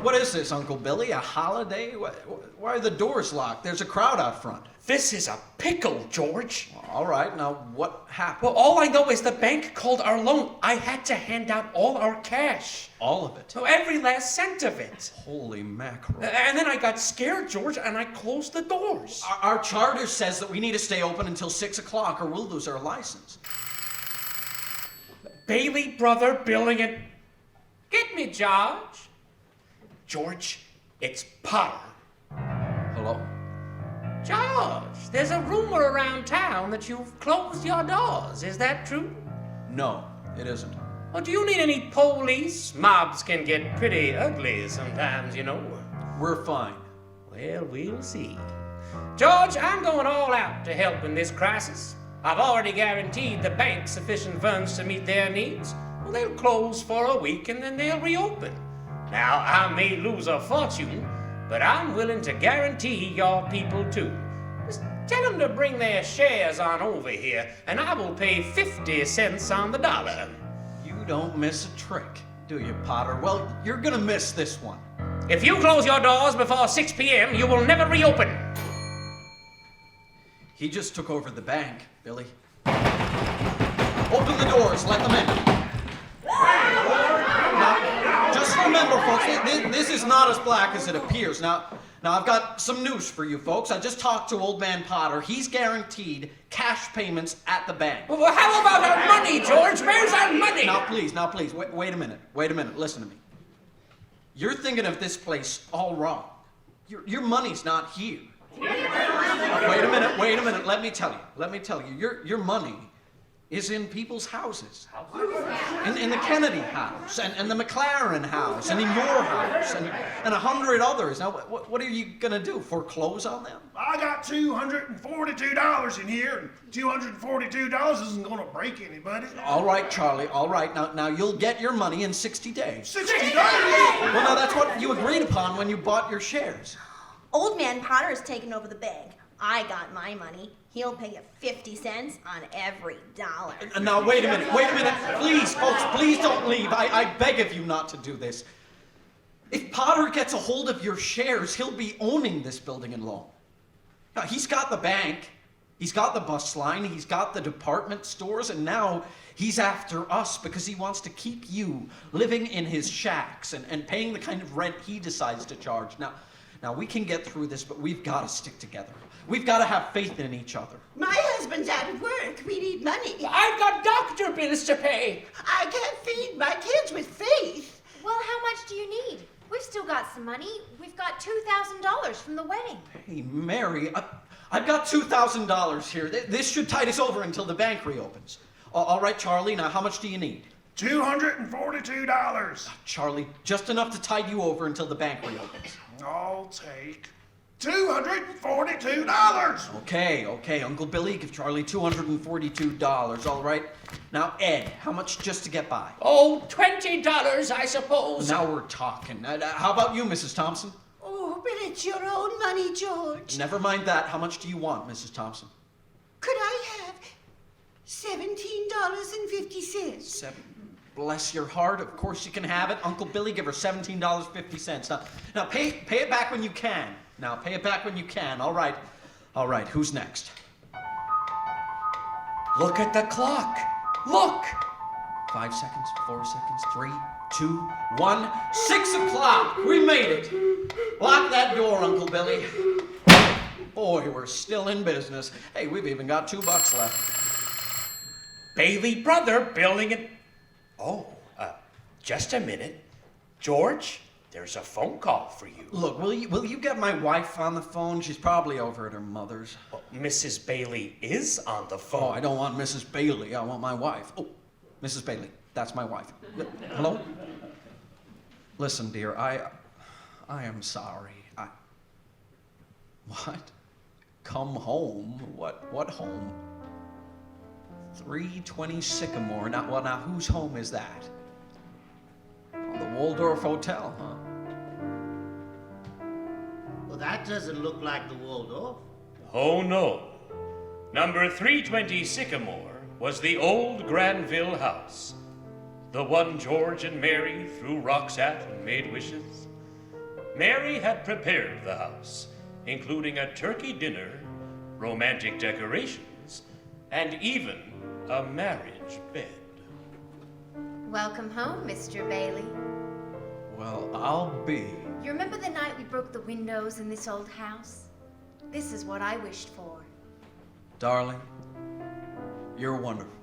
S3: What is this, Uncle Billy? A holiday? Why are the doors locked? There's a crowd out front.
S11: This is a pickle, George.
S3: All right, now what happened?
S11: Well, all I know is the bank called our loan. I had to hand out all our cash.
S3: All of it?
S11: So every last cent of it.
S3: Holy mackerel.
S11: And then I got scared, George, and I closed the doors.
S3: Our charter says that we need to stay open until 6 o'clock or we'll lose our license.
S11: Bailey Brother Billing and... Get me, George. George, it's Potter.
S3: Hello?
S11: George, there's a rumor around town that you've closed your doors. Is that true?
S3: No, it isn't.
S11: Or do you need any police? Mobs can get pretty ugly sometimes, you know.
S3: We're fine.
S11: Well, we'll see.
S12: George, I'm going all out to help in this crisis. I've already guaranteed the bank sufficient funds to meet their needs. Well, they'll close for a week and then they'll reopen. Now, I may lose a fortune, but I'm willing to guarantee your people too. Just tell them to bring their shares on over here, and I will pay 50 cents on the dollar.
S3: You don't miss a trick, do you, Potter? Well, you're gonna miss this one.
S12: If you close your doors before 6 p.m., you will never reopen.
S3: He just took over the bank, Billy. Open the doors, let them in. Now, just remember, folks, this is not as black as it appears. Now, I've got some news for you folks. I just talked to old man Potter. He's guaranteed cash payments at the bank.
S12: Well, how about our money, George? Where's our money?
S3: Now, please, wait a minute, listen to me. You're thinking of this place all wrong. Your money's not here. Wait a minute, let me tell you. Your money is in people's houses. In the Kennedy house, and the McLaren house, and in your house, and 100 others. Now, what are you gonna do, foreclose on them?
S6: I got $242 in here, and $242 isn't gonna break anybody.
S3: All right, Charlie, all right. Now you'll get your money in 60 days.
S6: 60 days?
S3: Well, now that's what you agreed upon when you bought your shares.
S13: Old man Potter's taken over the bank. I got my money. He'll pay you 50 cents on every dollar.
S3: Now, wait a minute. Please, folks, please don't leave. I beg of you not to do this. If Potter gets a hold of your shares, he'll be owning this building and loan. Now, he's got the bank, he's got the bus line, he's got the department stores, and now he's after us because he wants to keep you living in his shacks and paying the kind of rent he decides to charge. Now, we can get through this, but we've got to stick together. We've got to have faith in each other.
S5: My husband's out of work. We need money.
S11: I've got doctor bills to pay.
S5: I can't feed my kids with faith.
S10: Well, how much do you need? We've still got some money. We've got $2,000 from the wedding.
S3: Hey, Mary, I've got $2,000 here. This should tide us over until the bank reopens. All right, Charlie, now how much do you need?
S6: $242.
S3: Charlie, just enough to tide you over until the bank reopens.
S6: I'll take $242.
S3: Okay, Uncle Billy, give Charlie $242, all right? Now, Ed, how much just to get by?
S11: Oh, $20, I suppose.
S3: Now we're talking. How about you, Mrs. Thompson?
S5: Oh, but it's your own money, George.
S3: Never mind that. How much do you want, Mrs. Thompson?
S5: Could I have $17.50?
S3: Bless your heart. Of course you can have it. Uncle Billy, give her $17.50. Now pay it back when you can. All right. Who's next?
S11: Look at the clock. Look.
S3: 5 seconds, 4 seconds, 3, 2, 1. 6 o'clock. We made it. Lock that door, Uncle Billy. Boy, we're still in business. Hey, we've even got $2 left.
S11: Bailey brother building it. Oh, just a minute. George, there's a phone call for you.
S3: Look, will you get my wife on the phone? She's probably over at her mother's.
S11: Well, Mrs. Bailey is on the phone.
S3: Oh, I don't want Mrs. Bailey. I want my wife. Oh, Mrs. Bailey, that's my wife. Hello? Listen, dear, I am sorry. What? Come home? What home? 320 Sycamore. Now, whose home is that? Oh, the Waldorf Hotel, huh?
S8: Well, that doesn't look like the Waldorf.
S9: Oh no. Number 320 Sycamore was the old Granville house. The one George and Mary threw rocks at and made wishes. Mary had prepared the house, including a turkey dinner, romantic decorations, and even a marriage bed.
S10: Welcome home, Mr. Bailey.
S3: Well, I'll be.
S10: You remember the night we broke the windows in this old house? This is what I wished for.
S3: Darling, you're wonderful.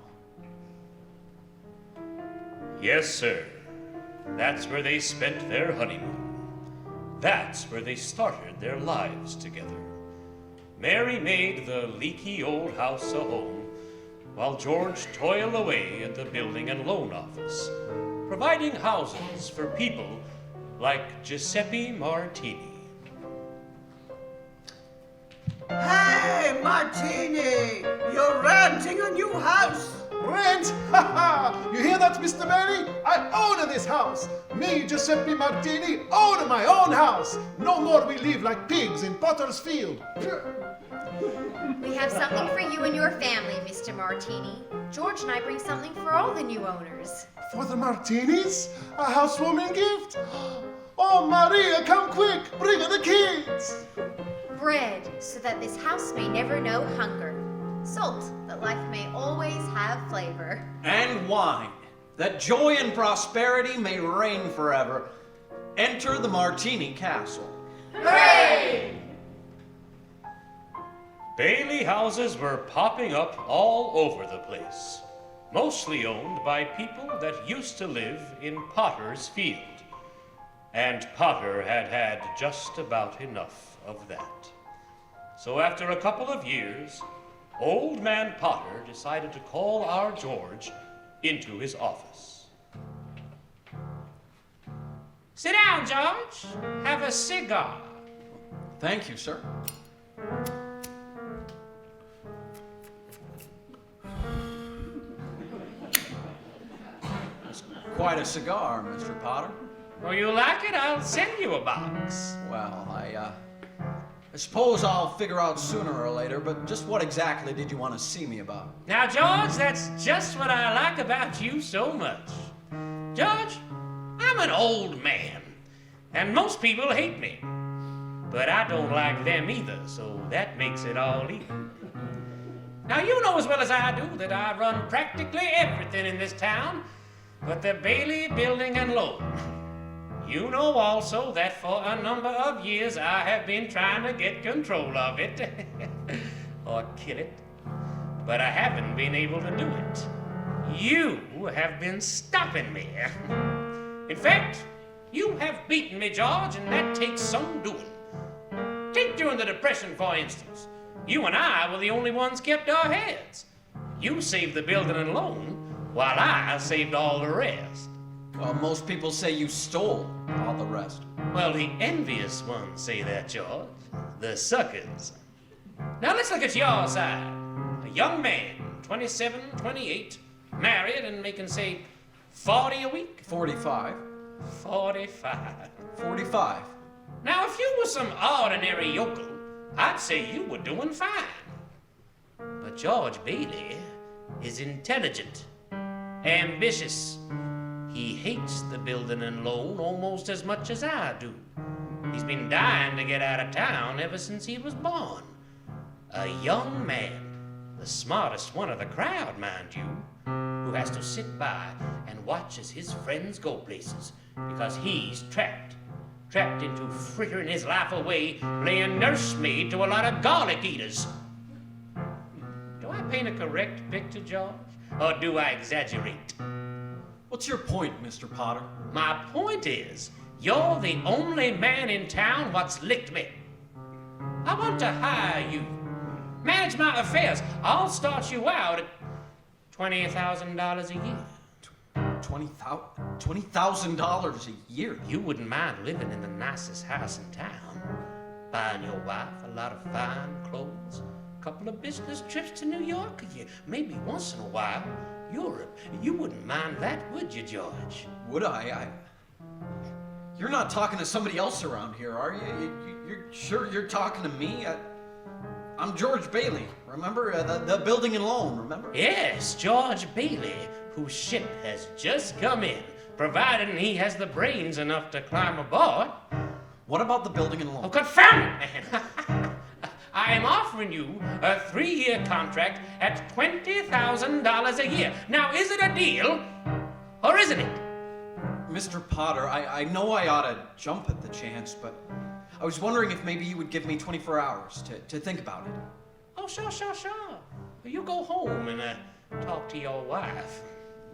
S9: Yes, sir. That's where they spent their honeymoon. That's where they started their lives together. Mary made the leaky old house a home, while George toiled away at the building and loan office, providing houses for people like Giuseppe Martini.
S5: Hey, Martini! You're renting a new house!
S6: Rent? Ha ha! You hear that, Mr. Bailey? I own this house. Me, Giuseppe Martini, own my own house. No more we live like pigs in Potter's Field.
S10: We have something for you and your family, Mr. Martini. George and I bring something for all the new owners.
S6: For the Martinis? A housewarming gift? Oh, Maria, come quick! Bring her the kids!
S10: Bread, so that this house may never know hunger. Salt, that life may always have flavor.
S3: And wine, that joy and prosperity may reign forever. Enter the Martini Castle.
S2: Hooray!
S9: Bailey houses were popping up all over the place, mostly owned by people that used to live in Potter's Field. And Potter had had just about enough of that. So after a couple of years, Old Man Potter decided to call our George into his office.
S12: Sit down, George. Have a cigar.
S3: Thank you, sir. It's quite a cigar, Mr. Potter.
S12: Well, you like it? I'll send you a box.
S3: Well, I suppose I'll figure out sooner or later, but just what exactly did you want to see me about?
S12: Now, George, that's just what I like about you so much. George, I'm an old man, and most people hate me. But I don't like them either, so that makes it all even. Now, you know as well as I do that I run practically everything in this town but the Bailey Building and Loan. You know also that for a number of years I have been trying to get control of it, or kill it, but I haven't been able to do it. You have been stopping me. In fact, you have beaten me, George, and that takes some doing. Take during the Depression, for instance. You and I were the only ones kept our heads. You saved the building and loan, while I saved all the rest.
S3: Well, most people say you stole all the rest.
S12: Well, the envious ones say that, George. The suckers. Now let's look at your side. A young man, 27, 28, married and making, say, 40 a week?
S3: 45.
S12: 45.
S3: 45.
S12: Now, if you were some ordinary yokel, I'd say you were doing fine. But George Bailey is intelligent, ambitious. He hates the building and loan almost as much as I do. He's been dying to get out of town ever since he was born. A young man, the smartest one of the crowd, mind you, who has to sit by and watch as his friends go places because he's trapped into frittering his life away playing nursemaid to a lot of garlic eaters. Do I paint a correct picture, George? Or do I exaggerate?
S3: What's your point, Mr. Potter?
S12: My point is, you're the only man in town what's licked me. I want to hire you. Manage my affairs. I'll start you out at $20,000 a year.
S3: $20,000 a year?
S12: You wouldn't mind living in the nicest house in town, buying your wife a lot of fine clothes, a couple of business trips to New York a year, maybe once in a while Europe. You wouldn't mind that, would you, George?
S3: Would I? You're not talking to somebody else around here, are you? You're sure you're talking to me? I'm George Bailey, remember? The building and loan, remember?
S12: Yes, George Bailey, whose ship has just come in, provided he has the brains enough to climb aboard.
S3: What about the building and loan?
S12: Oh, confound it, man! I am offering you a 3-year contract at $20,000 a year. Now, is it a deal, or isn't it?
S3: Mr. Potter, I know I ought to jump at the chance, but I was wondering if maybe you would give me 24 hours to think about it.
S12: Oh, sure. You go home and talk to your wife.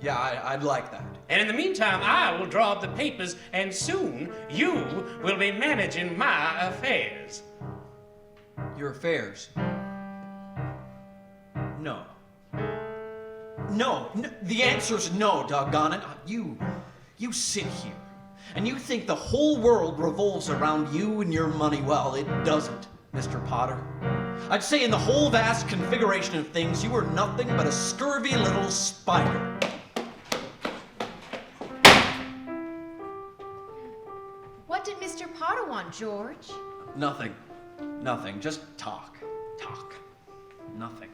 S3: Yeah, I'd like that.
S12: And in the meantime, I will draw up the papers, and soon you will be managing my affairs.
S3: Your affairs? No. The answer's no, doggone it. You sit here, and you think the whole world revolves around you and your money. Well, it doesn't, Mr. Potter. I'd say in the whole vast configuration of things, you were nothing but a scurvy little spider.
S10: What did Mr. Potter want, George?
S3: Nothing. Nothing. Just talk. Talk. Nothing.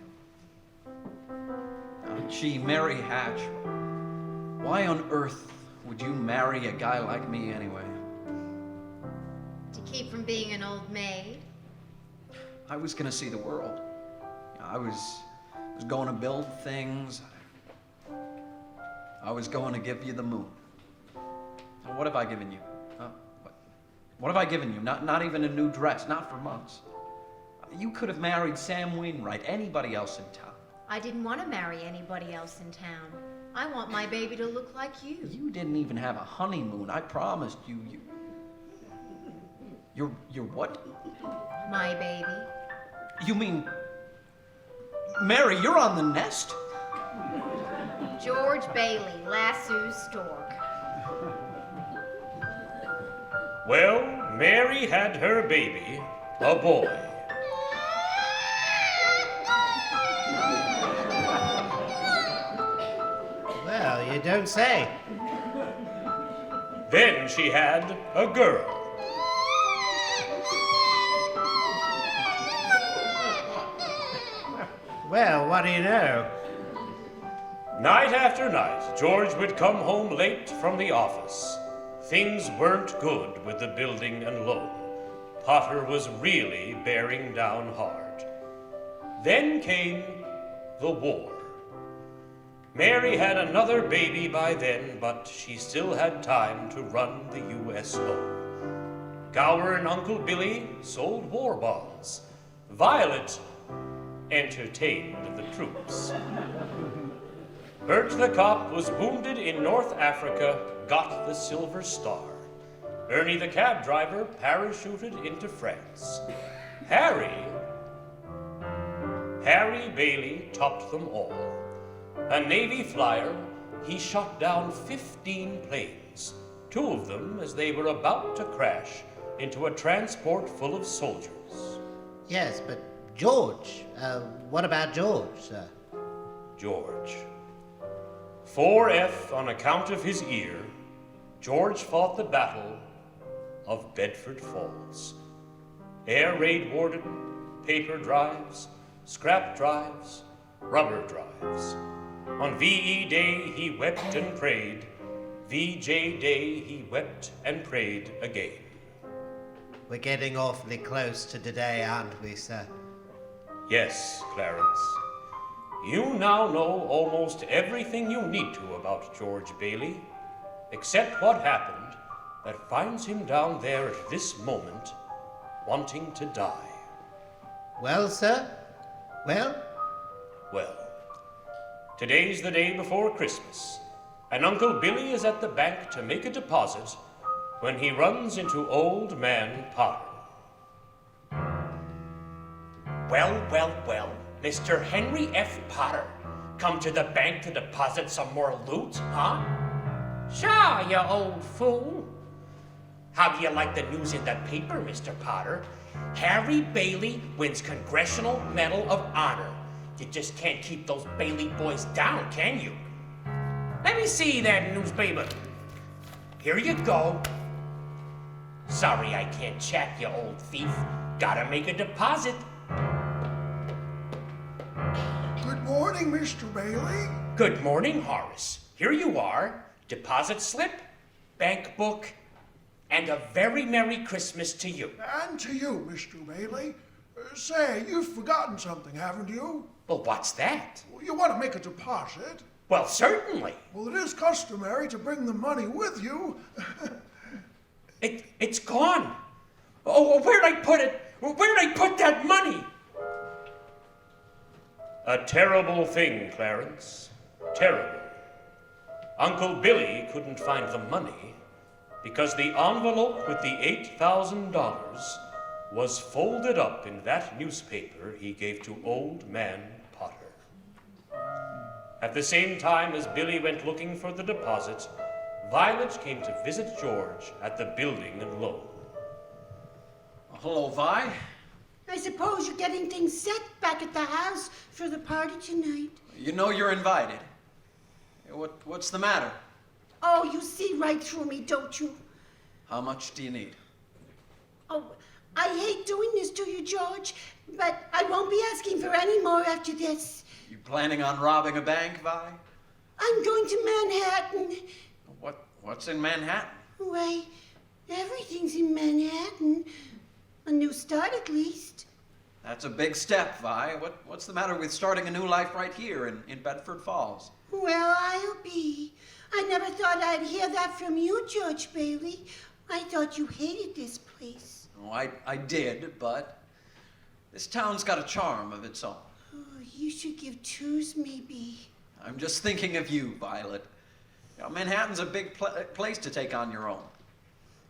S3: Gee, Mary Hatch, why on earth would you marry a guy like me anyway?
S10: To keep from being an old maid?
S3: I was gonna see the world. I was going to build things. I was going to give you the moon. Well, what have I given you? What have I given you? Not even a new dress, not for months. You could have married Sam Wainwright, anybody else in town.
S10: I didn't want to marry anybody else in town. I want my baby to look like you.
S3: You didn't even have a honeymoon. I promised you. You're what?
S10: My baby.
S3: You mean, Mary, you're on the nest?
S10: George Bailey, Lasso's stork.
S9: Well, Mary had her baby, a boy.
S8: Well, you don't say.
S9: Then she had a girl.
S8: Well, what do you know?
S9: Night after night, George would come home late from the office. Things weren't good with the building and loan. Potter was really bearing down hard. Then came the war. Mary had another baby by then, but she still had time to run the USO. Gower and Uncle Billy sold war bonds. Violet entertained the troops. Bert the cop was wounded in North Africa, got the Silver Star. Ernie the cab driver parachuted into France. Harry Bailey topped them all. A Navy flyer, he shot down 15 planes, 2 of them as they were about to crash into a transport full of soldiers.
S8: Yes, but George, what about George, sir?
S9: George. 4F on account of his ear, George fought the Battle of Bedford Falls. Air raid warden, paper drives, scrap drives, rubber drives. On VE Day he wept and prayed. VJ Day he wept and prayed again.
S8: We're getting awfully close to today, aren't we, sir?
S9: Yes, Clarence. You now know almost everything you need to about George Bailey, except what happened that finds him down there at this moment, wanting to die.
S8: Well, sir? Well?
S9: Well, today's the day before Christmas, and Uncle Billy is at the bank to make a deposit when he runs into Old Man Potter.
S11: Well, Mr. Henry F. Potter, come to the bank to deposit some more loot, huh? Sure, you old fool. How do you like the news in the paper, Mr. Potter? Harry Bailey wins Congressional Medal of Honor. You just can't keep those Bailey boys down, can you? Let me see that newspaper. Here you go. Sorry I can't check, you old thief. Gotta make a deposit.
S6: Good morning, Mr. Bailey.
S11: Good morning, Horace. Here you are. Deposit slip, bank book, and a very Merry Christmas to you.
S6: And to you, Mr. Bailey. Say, you've forgotten something, haven't you?
S11: Well, what's that?
S6: Well, you want to make a deposit.
S11: Well, certainly.
S6: Well, it is customary to bring the money with you.
S11: It's gone. Oh, where'd I put it? Where'd I put that money?
S9: A terrible thing, Clarence. Terrible. Uncle Billy couldn't find the money because the envelope with the $8,000 was folded up in that newspaper he gave to Old Man Potter. At the same time as Billy went looking for the deposit, Violet came to visit George at the building and loan.
S3: Hello, Vi.
S5: I suppose you're getting things set back at the house for the party tonight.
S3: You know you're invited. What's the matter?
S5: Oh, you see right through me, don't you?
S3: How much do you need?
S5: Oh, I hate doing this to you, George, but I won't be asking for any more after this.
S3: You planning on robbing a bank, Vi?
S5: I'm going to Manhattan.
S3: What's in Manhattan?
S5: Why, everything's in Manhattan. A new start, at least.
S3: That's a big step, Vi. What's the matter with starting a new life right here in Bedford Falls?
S5: Well, I'll be. I never thought I'd hear that from you, George Bailey. I thought you hated this place.
S3: Oh, I did, but this town's got a charm of its own.
S5: Oh, you should give twos, maybe.
S3: I'm just thinking of you, Violet. You know, Manhattan's a big place to take on your own.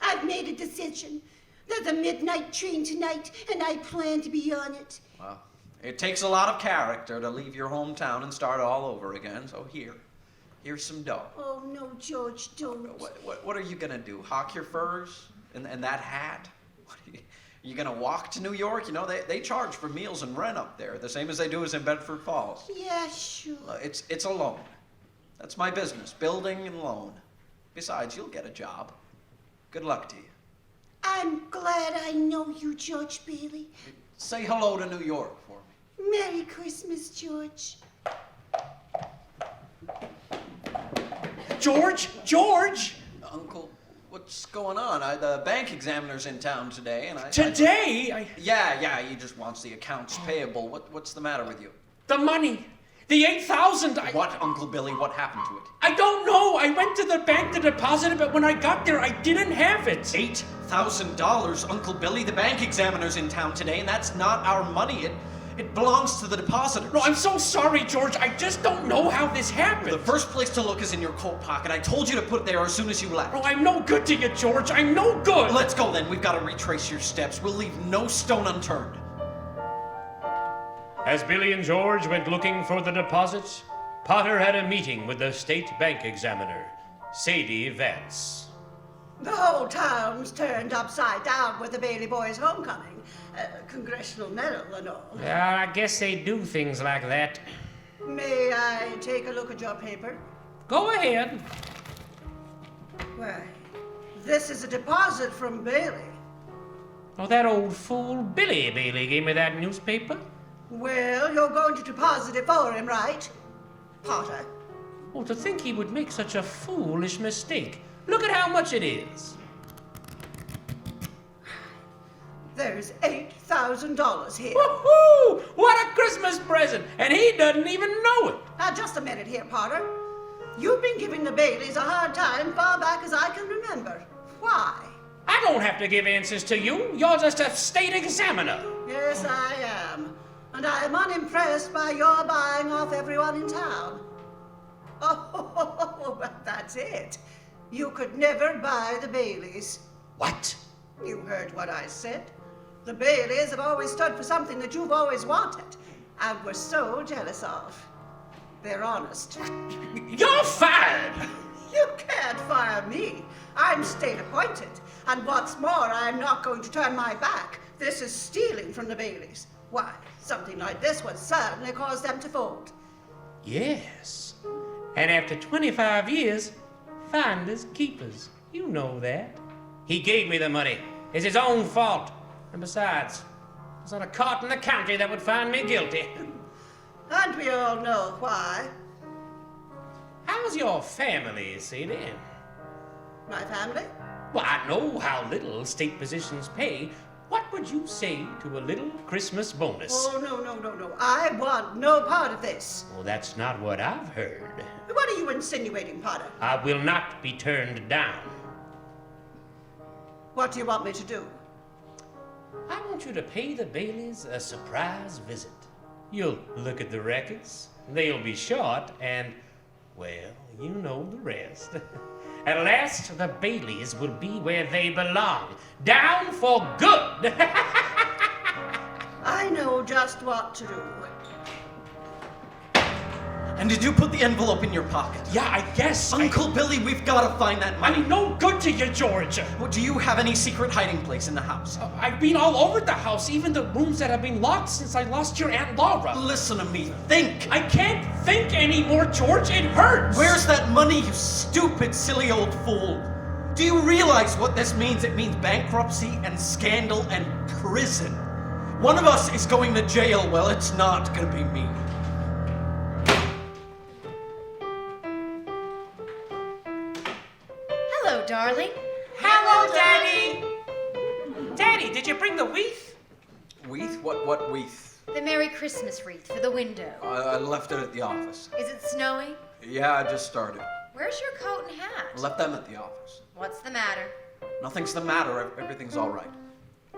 S5: I've made a decision. There's a midnight train tonight, and I plan to be on it.
S3: Well, it takes a lot of character to leave your hometown and start all over again, so here's some dough.
S5: Oh, no, George, don't.
S3: What are you gonna do? Hawk your furs? And that hat? Are you gonna walk to New York? You know, they charge for meals and rent up there, the same as they do as in Bedford Falls.
S5: Yeah, sure.
S3: It's a loan. That's my business, building and loan. Besides, you'll get a job. Good luck to you.
S5: I'm glad I know you, George Bailey.
S3: Say hello to New York for me.
S5: Merry Christmas, George.
S11: George!
S3: Uncle, what's going on? The bank examiner's in town today, and
S11: Today?
S3: Yeah, he just wants the accounts payable. What's the matter with you?
S11: The money. The $8,000.
S3: What, Uncle Billy? What happened to it?
S11: I don't know. I went to the bank to deposit it, but when I got there, I didn't have it.
S3: $8,000, Uncle Billy. The bank examiner's in town today, and that's not our money. It belongs to the depositors.
S11: No, I'm so sorry, George. I just don't know how this happened.
S3: The first place to look is in your coat pocket. I told you to put it there as soon as you left.
S11: Oh, I'm no good to you, George. I'm no good.
S3: Let's go then. We've got to retrace your steps. We'll leave no stone unturned.
S9: As Billy and George went looking for the deposits, Potter had a meeting with the state bank examiner, Sadie Vance.
S5: The whole town's turned upside down with the Bailey boys' homecoming. Congressional medal and all.
S12: Well, I guess they do things like that.
S5: May I take a look at your paper?
S12: Go ahead.
S5: Why, this is a deposit from Bailey.
S12: Oh, that old fool Billy Bailey gave me that newspaper.
S5: Well, you're going to deposit it for him, right, Potter?
S12: Oh, to think he would make such a foolish mistake. Look at how much it is.
S5: There's $8,000 here.
S12: Woohoo! What a Christmas present! And he doesn't even know it.
S5: Now, just a minute here, Potter. You've been giving the Baileys a hard time far back as I can remember. Why?
S12: I don't have to give answers to you. You're just a state examiner.
S5: Yes, I am. And I am unimpressed by your buying off everyone in town. Oh, well, that's it. You could never buy the Baileys.
S11: What?
S5: You heard what I said. The Baileys have always stood for something that you've always wanted and were so jealous of. They're honest.
S11: You're fired!
S5: You can't fire me. I'm state appointed. And what's more, I'm not going to turn my back. This is stealing from the Baileys. Why, something like this would certainly cause them to fold.
S12: Yes. And after 25 years, finders keepers. You know that. He gave me the money. It's his own fault. And besides, there's not a court in the county that would find me guilty.
S5: And we all know why.
S12: How's your family, Sadie?
S5: My family?
S12: Well, I know how little state positions pay. What would you say to a little Christmas bonus?
S5: Oh, no. I want no part of this.
S12: Well, that's not what I've heard.
S5: What are you insinuating, Potter?
S12: I will not be turned down.
S5: What do you want me to do?
S12: I want you to pay the Baileys a surprise visit. You'll look at the records. They'll be short, and, well, you know the rest. At last, the Baileys will be where they belong. Down for good.
S5: I know just what to do.
S3: And did you put the envelope in your pocket?
S11: Yeah, I guess.
S3: Uncle Billy, we've got to find that money.
S11: I'm no good to you, George.
S3: Well, do you have any secret hiding place in the house?
S11: I've been all over the house, even the rooms that have been locked since I lost your Aunt Laura.
S3: Listen to me. Think.
S11: I can't think anymore, George. It hurts.
S3: Where's that money, you stupid, silly old fool? Do you realize what this means? It means bankruptcy and scandal and prison. One of us is going to jail. Well, it's not going to be me.
S10: Hello, darling.
S12: Hello, Daddy. Daddy, did you bring the wreath?
S3: Wreath? What wreath?
S10: The Merry Christmas wreath for the window.
S3: I left it at the office.
S10: Is it snowing?
S3: Yeah, I just started.
S10: Where's your coat and hat?
S3: I left them at the office.
S10: What's the matter?
S3: Nothing's the matter. Everything's all right.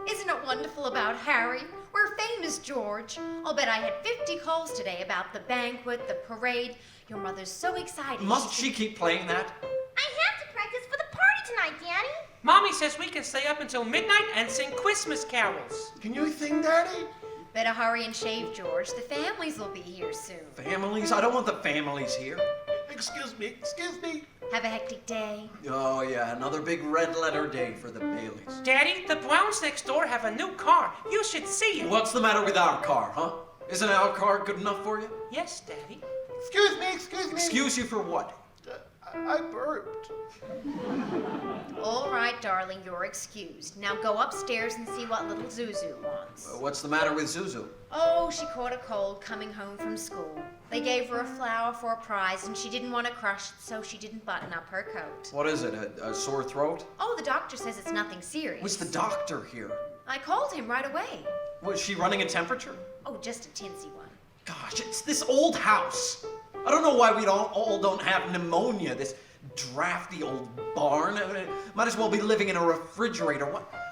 S10: Isn't it wonderful about Harry? We're famous, George. I'll bet I had 50 calls today about the banquet, the parade. Your mother's so excited.
S3: Must she keep playing that?
S13: I have to practice for the party tonight, Daddy.
S12: Mommy says we can stay up until midnight and sing Christmas carols.
S6: Can you sing, Daddy?
S10: Better hurry and shave, George. The families will be here soon.
S3: Families? I don't want the families here.
S6: Excuse me.
S10: Have a hectic day.
S3: Oh, yeah, another big red letter day for the Baileys.
S12: Daddy, the Browns next door have a new car. You should see it.
S3: What's the matter with our car, huh? Isn't our car good enough for you?
S12: Yes, Daddy.
S6: Excuse me.
S3: Excuse you for what?
S6: I burped.
S10: All right, darling, you're excused. Now go upstairs and see what little Zuzu wants.
S3: What's the matter with Zuzu?
S10: Oh, she caught a cold coming home from school. They gave her a flower for a prize, and she didn't want to crush it, so she didn't button up her coat.
S3: What is it, a sore throat?
S10: Oh, the doctor says it's nothing serious.
S3: Was the doctor here?
S10: I called him right away.
S3: Was she running a temperature?
S10: Oh, just a tinsy one.
S3: Gosh, it's this old house. I don't know why we all don't have pneumonia, this drafty old barn. Might as well be living in a refrigerator.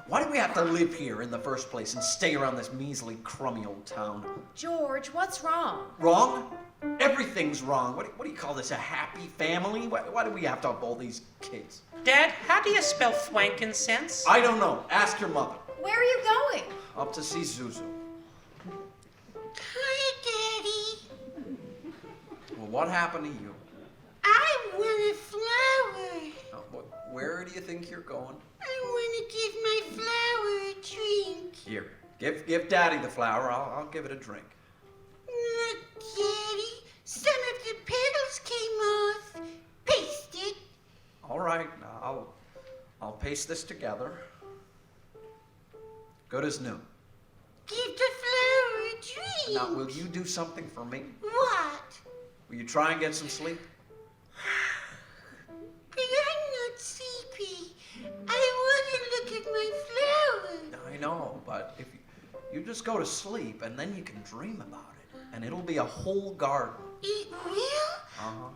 S3: Why do we have to live here in the first place and stay around this measly, crummy old town?
S10: George, what's wrong?
S3: Wrong? Everything's wrong. What do you call this, a happy family? Why do we have to have all these kids?
S12: Dad, how do you spell frankincense?
S3: I don't know. Ask your mother.
S10: Where are you going?
S3: Up to see Zuzu.
S5: Hi, Daddy.
S3: Well, what happened to you?
S5: I want a flower.
S3: Where do you think you're going?
S5: I want to give my flower a drink.
S3: Here, give Daddy the flower. I'll give it a drink.
S5: Look, Daddy, some of the petals came off. Paste it.
S3: All right, I'll paste this together. Good as new.
S5: Give the flower a drink.
S3: Now, will you do something for me?
S5: What?
S3: Will you try and get some sleep?
S5: But I'm not sleepy. I want to look at my flower.
S3: I know, but if you just go to sleep and then you can dream about it, and it'll be a whole garden.
S5: It will?
S3: Uh-huh.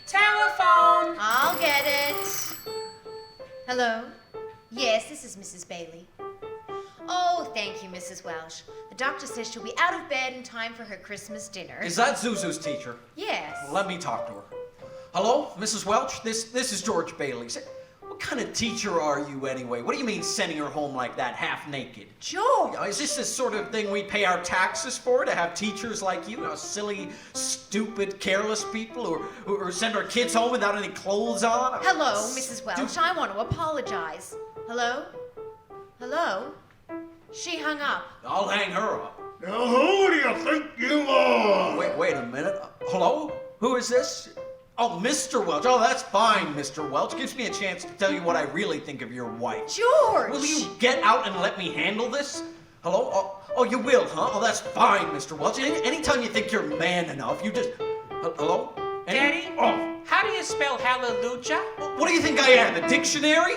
S12: Telephone!
S10: I'll get it. Hello? Yes, this is Mrs. Bailey. Oh, thank you, Mrs. Welsh. The doctor says she'll be out of bed in time for her Christmas dinner.
S3: Is that Zuzu's teacher?
S10: Yes.
S3: Let me talk to her. Hello, Mrs. Welch? This is George Bailey. What kind of teacher are you anyway? What do you mean sending her home like that, half naked?
S10: George!
S3: Is this the sort of thing we pay our taxes for, to have teachers like you, silly, stupid, careless people who send our kids home without any clothes on?
S10: Hello, Mrs. Welch. I want to apologize. Hello? Hello? She hung up.
S3: I'll hang her up.
S6: Now, who do you think you are?
S3: Wait a minute. Hello? Who is this? Oh, Mr. Welch. Oh, that's fine, Mr. Welch. Gives me a chance to tell you what I really think of your wife.
S10: George!
S3: Will you get out and let me handle this? Hello? Oh, you will, huh? Oh, that's fine, Mr. Welch. Anytime you think you're man enough, you just... Hello?
S12: Daddy?
S3: Oh.
S12: How do you spell hallelujah?
S3: What do you think I am, the dictionary?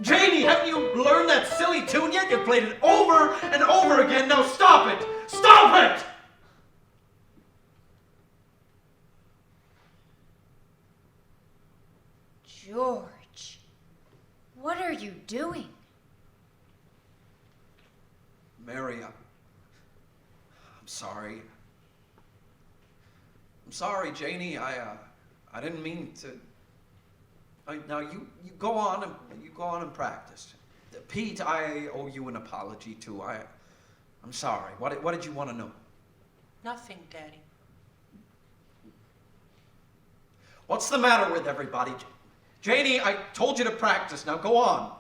S3: Janie, haven't you learned that silly tune yet? You've played it over and over again. Now stop it! Stop it!
S10: George, what are you doing?
S3: Mary, I'm sorry. I'm sorry, Janie. I didn't mean to. Now you go on and practice. Pete, I owe you an apology too. I'm sorry. What did you want to know?
S12: Nothing, Daddy.
S3: What's the matter with everybody? Janie, I told you to practice. Now go on.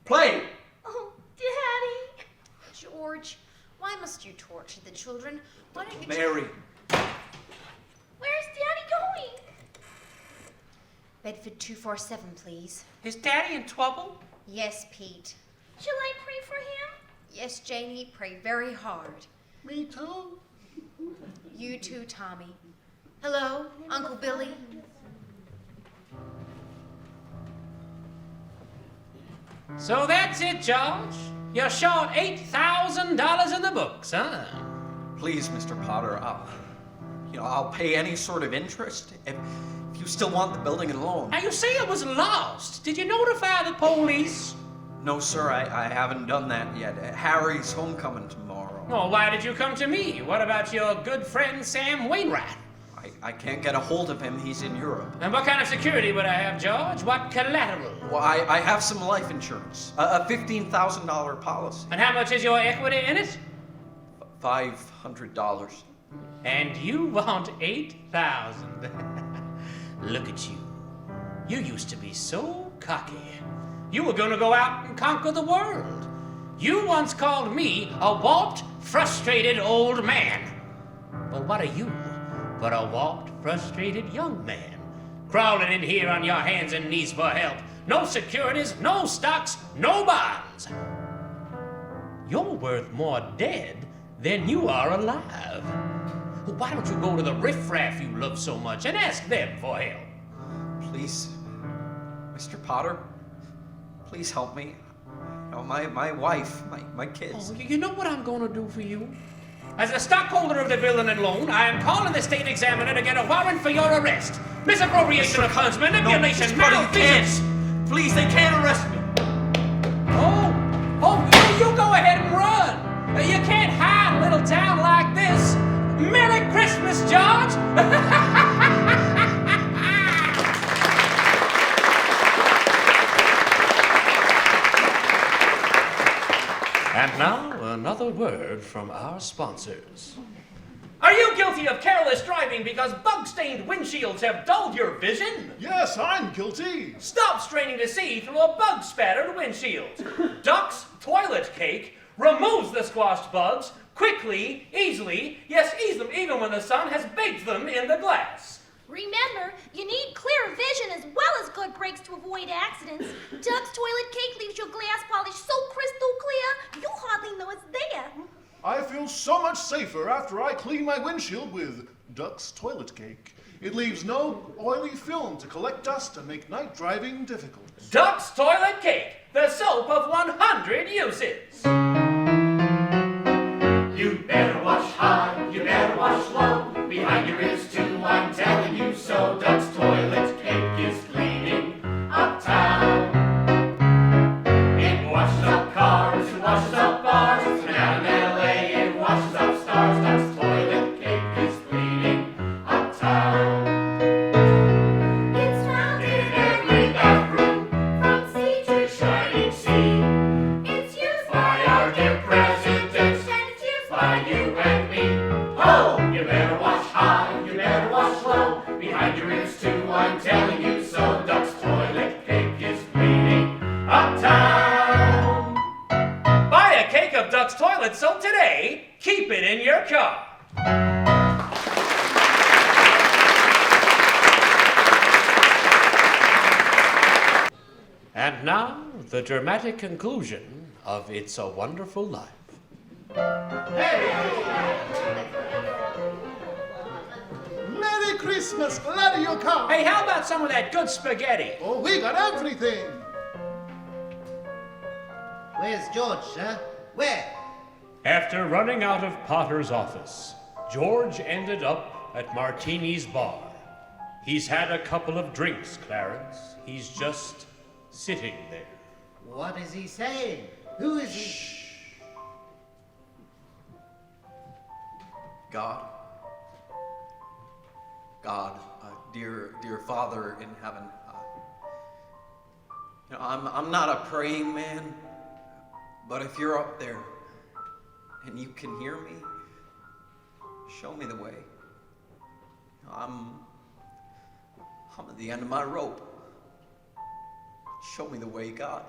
S3: Play.
S4: Oh, Daddy. George, why must you torture the children? Why don't you...
S3: Mary.
S4: Where's Daddy going?
S10: Bedford 247, please.
S12: Is Daddy in trouble?
S10: Yes, Pete.
S4: Shall I pray for him?
S10: Yes, Janie, pray very hard.
S6: Me too.
S10: You too, Tommy. Hello, Uncle Billy.
S12: So that's it, George. You're short $8,000 in the books, huh?
S3: Please, Mr. Potter, I'll pay any sort of interest if you still want the building and loan.
S12: Now, you say it was lost. Did you notify the police?
S3: No, sir, I haven't done that yet. Harry's homecoming tomorrow.
S12: Well, why did you come to me? What about your good friend Sam Wainwright?
S3: I can't get a hold of him. He's in Europe.
S12: And what kind of security would I have, George? What collateral?
S3: Well, I have some life insurance. A $15,000 policy.
S12: And how much is your equity in it?
S3: $500.
S12: And you want $8,000. Look at you. You used to be so cocky. You were going to go out and conquer the world. You once called me a warped, frustrated old man. Well, what are you but a warped, frustrated young man? Crawling in here on your hands and knees for help. No securities, no stocks, no bonds. You're worth more dead than you are alive. Why don't you go to the riffraff you love so much and ask them for help?
S3: Please, Mr. Potter, please help me. My wife, my kids.
S12: Oh, you know what I'm going to do for you? As a stockholder of the building and loan, I am calling the state examiner to get a warrant for your arrest. Misappropriation of funds, manipulation, malfeasance.
S3: Please, they can't arrest me.
S12: Oh, you go ahead and run. You can't hide a little town like this. Merry Christmas, George. And now, another word from our sponsors.
S2: Are you guilty of careless driving because bug-stained windshields have dulled your vision?
S6: Yes, I'm guilty.
S2: Stop straining to see through a bug-spattered windshield. Duck's Toilet Cake removes the squashed bugs quickly, easily, yes, ease them even when the sun has baked them in the glass.
S4: Remember, you need clear vision as well as good brakes to avoid accidents. Duck's Toilet Cake leaves your glass polish so crystal clear, you hardly know it's there.
S6: I feel so much safer after I clean my windshield with Duck's Toilet Cake. It leaves no oily film to collect dust and make night driving difficult.
S2: Duck's Toilet Cake, the soap of 100 uses. You better wash high, you better wash low. Behind your ears too, I'm telling you so. Duck's Toilet Cake is cleaning uptown. It washes up cars, it washes up bars. And out in LA, it washes up stars. Duck's Toilet Cake is cleaning uptown. It's found in every bathroom, from sea to shining sea. It's used by our dear president, and it's used by you and me. Oh, you better wash high, you better wash low. Behind your ears too, I'm telling you so. Duck's Toilet Cake is cleaning uptown. Buy a cake of Duck's Toilet Soap today. Keep it in your car.
S12: And now, the dramatic conclusion of It's a Wonderful Life.
S6: Merry Christmas, glad you come.
S2: Hey, how about some of that good spaghetti?
S6: Oh, we got everything.
S8: Where's George, sir? Where?
S9: After running out of Potter's office, George ended up at Martini's bar. He's had a couple of drinks, Clarence. He's just sitting there.
S8: What is he saying? Who is he?
S3: God, dear Father in heaven, I'm not a praying man, but if you're up there and you can hear me, Show me the way. I'm at the end of my rope. Show me the way, God.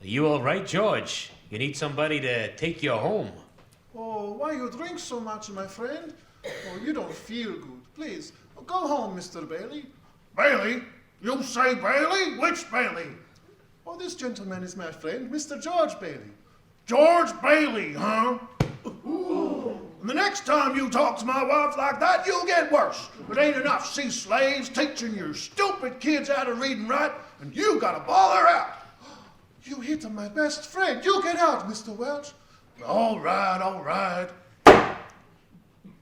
S12: Are you all right, George? You need somebody to take you home.
S6: Oh, why you drink so much, my friend? Oh, you don't feel good. Please, go home, Mr. Bailey. Bailey? You say Bailey? Which Bailey? Oh, this gentleman is my friend, Mr. George Bailey. George Bailey, huh? And the next time you talk to my wife like that, you'll get worse. It ain't enough sea slaves teaching your stupid kids how to read and write, and you gotta bawl her out. You hit on my best friend. You get out, Mr. Welch. All right, all right.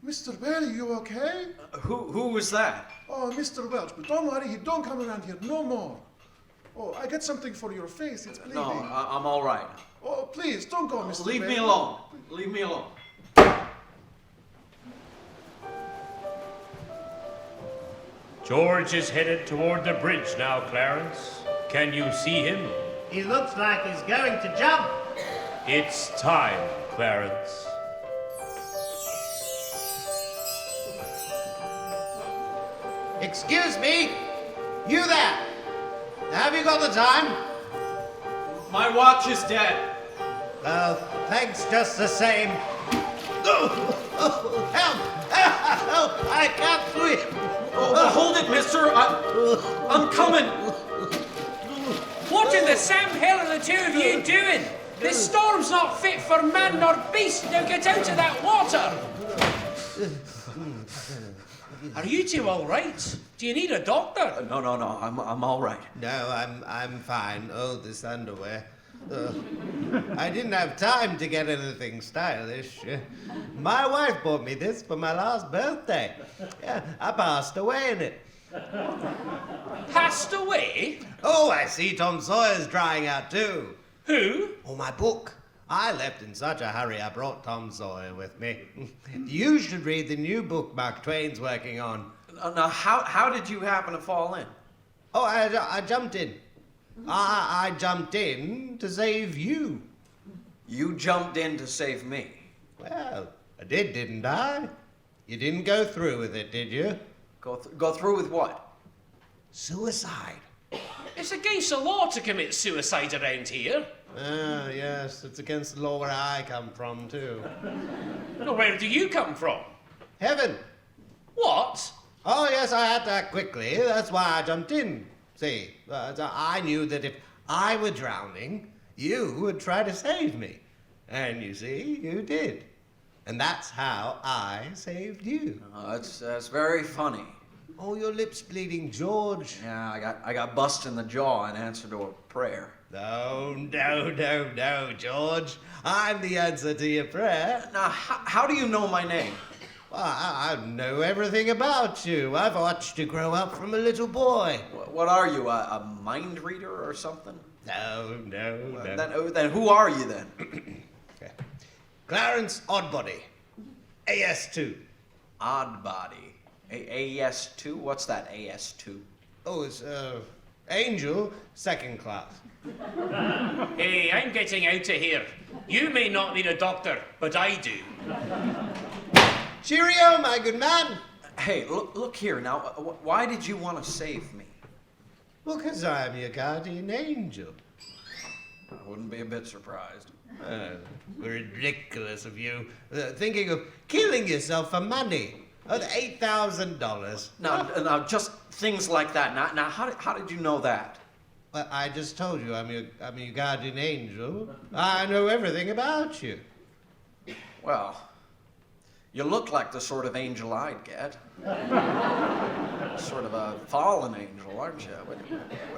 S6: Mr. Bailey, you okay?
S3: Who was that?
S6: Oh, Mr. Welch, but don't worry, he don't come around here no more. Oh, I got something for your face. It's bleeding.
S3: No, I'm all right.
S6: Oh, please, don't go, Mr.
S3: Leave
S6: Bailey.
S3: me alone. Leave me alone.
S9: George is headed toward the bridge now, Clarence. Can you see him?
S8: He looks like he's going to jump.
S9: It's time, Clarence.
S8: Excuse me? You there? Have you got the time?
S3: My watch is dead.
S8: Thanks just the same. Oh, help! Help! I can't swim.
S3: Oh, hold it, mister. I'm coming.
S12: What in the Sam hell are the two of you doing? This storm's not fit for man nor beast. Now get out of that water. Are you two all right? Do you need a doctor?
S3: No. I'm all right.
S8: No, I'm fine. Oh, this underwear. I didn't have time to get anything stylish. My wife bought me this for my last birthday. Yeah, I passed away in it.
S12: Passed away?
S8: Oh, I see Tom Sawyer's drying out too.
S12: Who?
S8: Oh, my book. I left in such a hurry I brought Tom Sawyer with me. You should read the new book Mark Twain's working on.
S3: Now, how did you happen to fall in?
S8: Oh, I jumped in. I jumped in to save you.
S3: You jumped in to save me.
S8: Well, I did, didn't I? You didn't go through with it, did you?
S3: Go through with what?
S8: Suicide.
S12: It's against the law to commit suicide around here.
S8: Ah, yes, it's against the law where I come from, too.
S12: Well, where do you come from?
S8: Heaven.
S12: What?
S8: Oh, yes, I had to act quickly. That's why I jumped in. See, I knew that if I were drowning, you would try to save me. And you see, you did. And that's how I saved you.
S3: That's very funny.
S8: Oh, your lip's bleeding, George.
S3: Yeah, I got bust in the jaw in answer to a prayer.
S8: No, George. I'm the answer to your prayer.
S3: Now, how do you know my name?
S8: Well, I know everything about you. I've watched you grow up from a little boy.
S3: What are you, a mind reader or something?
S8: No.
S3: Then who are you then?
S8: Okay. Clarence Oddbody, AS2.
S3: Oddbody. AS2? What's that, AS2?
S8: Oh, it's, Angel, second class.
S12: Hey, I'm getting out of here. You may not need a doctor, but I do.
S8: Cheerio, my good man.
S3: Hey, look here now. Why did you want to save me?
S8: Well, 'cause I'm your guardian angel.
S3: I wouldn't be a bit surprised.
S8: Ridiculous of you. Thinking of killing yourself for money. $8,000.
S3: Now, just things like that. Now, how did you know that?
S8: Well, I just told you I'm your guardian angel. I know everything about you.
S3: Well, you look like the sort of angel I'd get. Sort of a fallen angel, aren't you?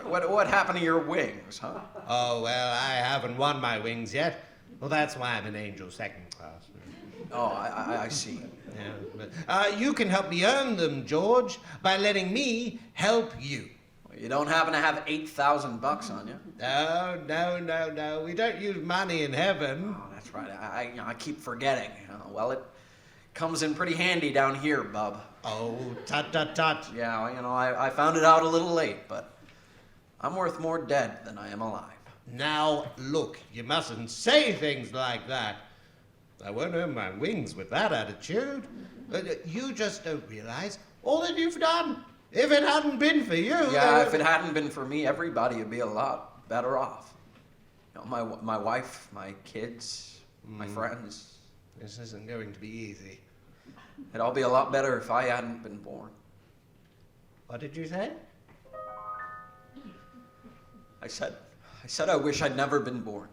S3: What happened to your wings, huh?
S8: Oh, well, I haven't won my wings yet. Well, that's why I'm an angel second class.
S3: Oh, I see.
S8: Yeah, but, you can help me earn them, George, by letting me help you.
S3: You don't happen to have $8,000 on you?
S8: No. We don't use money in heaven.
S3: Oh, that's right. I keep forgetting. Well, it comes in pretty handy down here, bub.
S8: Oh, tut.
S3: Yeah, I found it out a little late, but I'm worth more dead than I am alive.
S8: Now, look, you mustn't say things like that. I won't earn my wings with that attitude. You just don't realize all that you've done. If it hadn't been for you...
S3: Yeah, if it hadn't been for me, everybody would be a lot better off. You know, my wife, my kids, my friends.
S8: This isn't going to be easy.
S3: It'd all be a lot better if I hadn't been born.
S8: What did you say?
S3: I said I wish I'd never been born.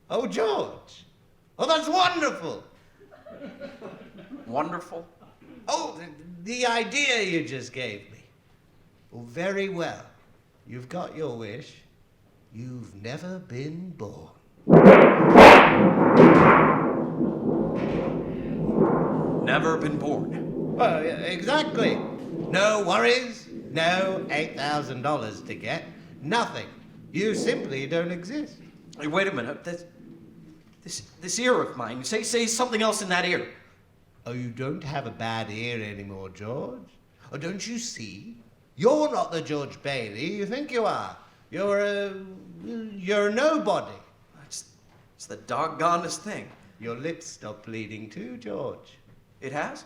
S8: Oh, George. Oh, that's wonderful.
S3: Wonderful?
S8: Oh, the idea you just gave me. Well, very well. You've got your wish. You've never been born.
S3: Never been born.
S8: Well, exactly. No worries. No $8,000 to get. Nothing. You simply don't exist.
S3: Hey, wait a minute. This ear of mine. Say something else in that ear.
S8: Oh, you don't have a bad ear anymore, George? Oh, don't you see? You're not the George Bailey you think you are. You're a nobody.
S3: It's the doggonest thing.
S8: Your lips stopped bleeding too, George.
S3: It has?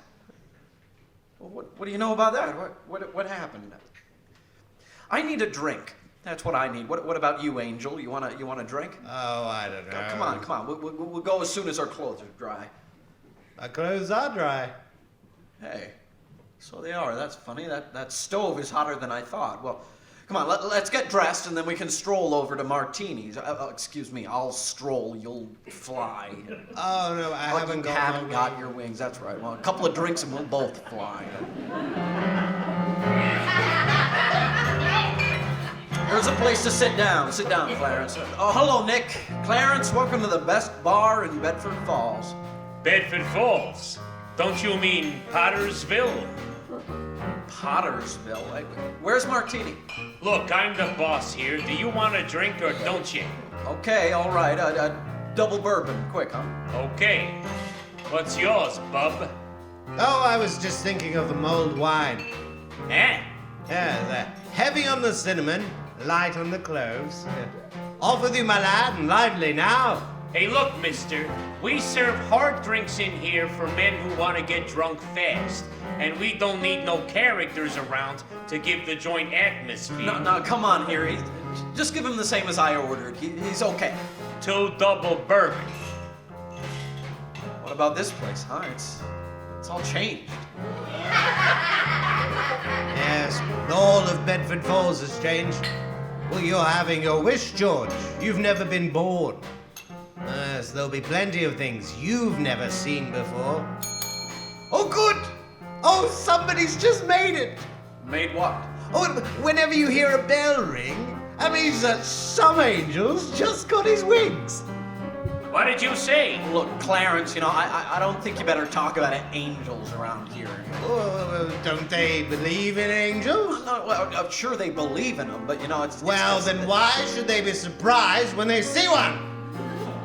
S3: Well, what do you know about that? What happened? I need a drink. That's what I need. What about you, Angel? You want a drink?
S8: Oh, I don't know.
S3: Come on. We'll go as soon as our clothes are dry.
S8: My clothes are dry.
S3: Hey, so they are. That's funny. That stove is hotter than I thought. Well, come on. Let's get dressed and then we can stroll over to Martini's. Excuse me. I'll stroll. You'll fly.
S8: Oh no, I haven't
S3: You haven't got your wings. That's right. Well, a couple of drinks and we'll both fly. There's a place to sit down. Sit down, Clarence. Oh, hello, Nick. Clarence, welcome to the best bar in Bedford Falls.
S9: Bedford Falls? Don't you mean Pottersville?
S3: Pottersville? Where's Martini?
S9: Look, I'm the boss here. Do you want a drink or don't you?
S3: Okay, all right. Double bourbon, quick, huh?
S9: Okay. What's yours, bub?
S8: Oh, I was just thinking of the mulled wine.
S9: Eh?
S8: Yeah, that heavy on the cinnamon, light on the cloves. Off with you, my lad, and lively now.
S9: Hey, look, mister. We serve hard drinks in here for men who want to get drunk fast. And we don't need no characters around to give the joint atmosphere.
S3: No, come on here. Just give him the same as I ordered. He's okay.
S9: 2 double bourbon.
S3: What about this place, huh? It's all changed.
S8: Yes, all of Bedford Falls has changed. Well, you're having your wish, George. You've never been born. Yes, there'll be plenty of things you've never seen before. Oh, good! Oh, somebody's just made it!
S3: Made what?
S8: Oh, whenever you hear a bell ring, that means that some angel's just got his wings.
S9: What did you say?
S3: Look, Clarence, I don't think you better talk about angels around here.
S8: Oh, don't they believe in angels?
S3: No, well, I'm sure they believe in them, but it's...
S8: Well, then why should they be surprised when they see one?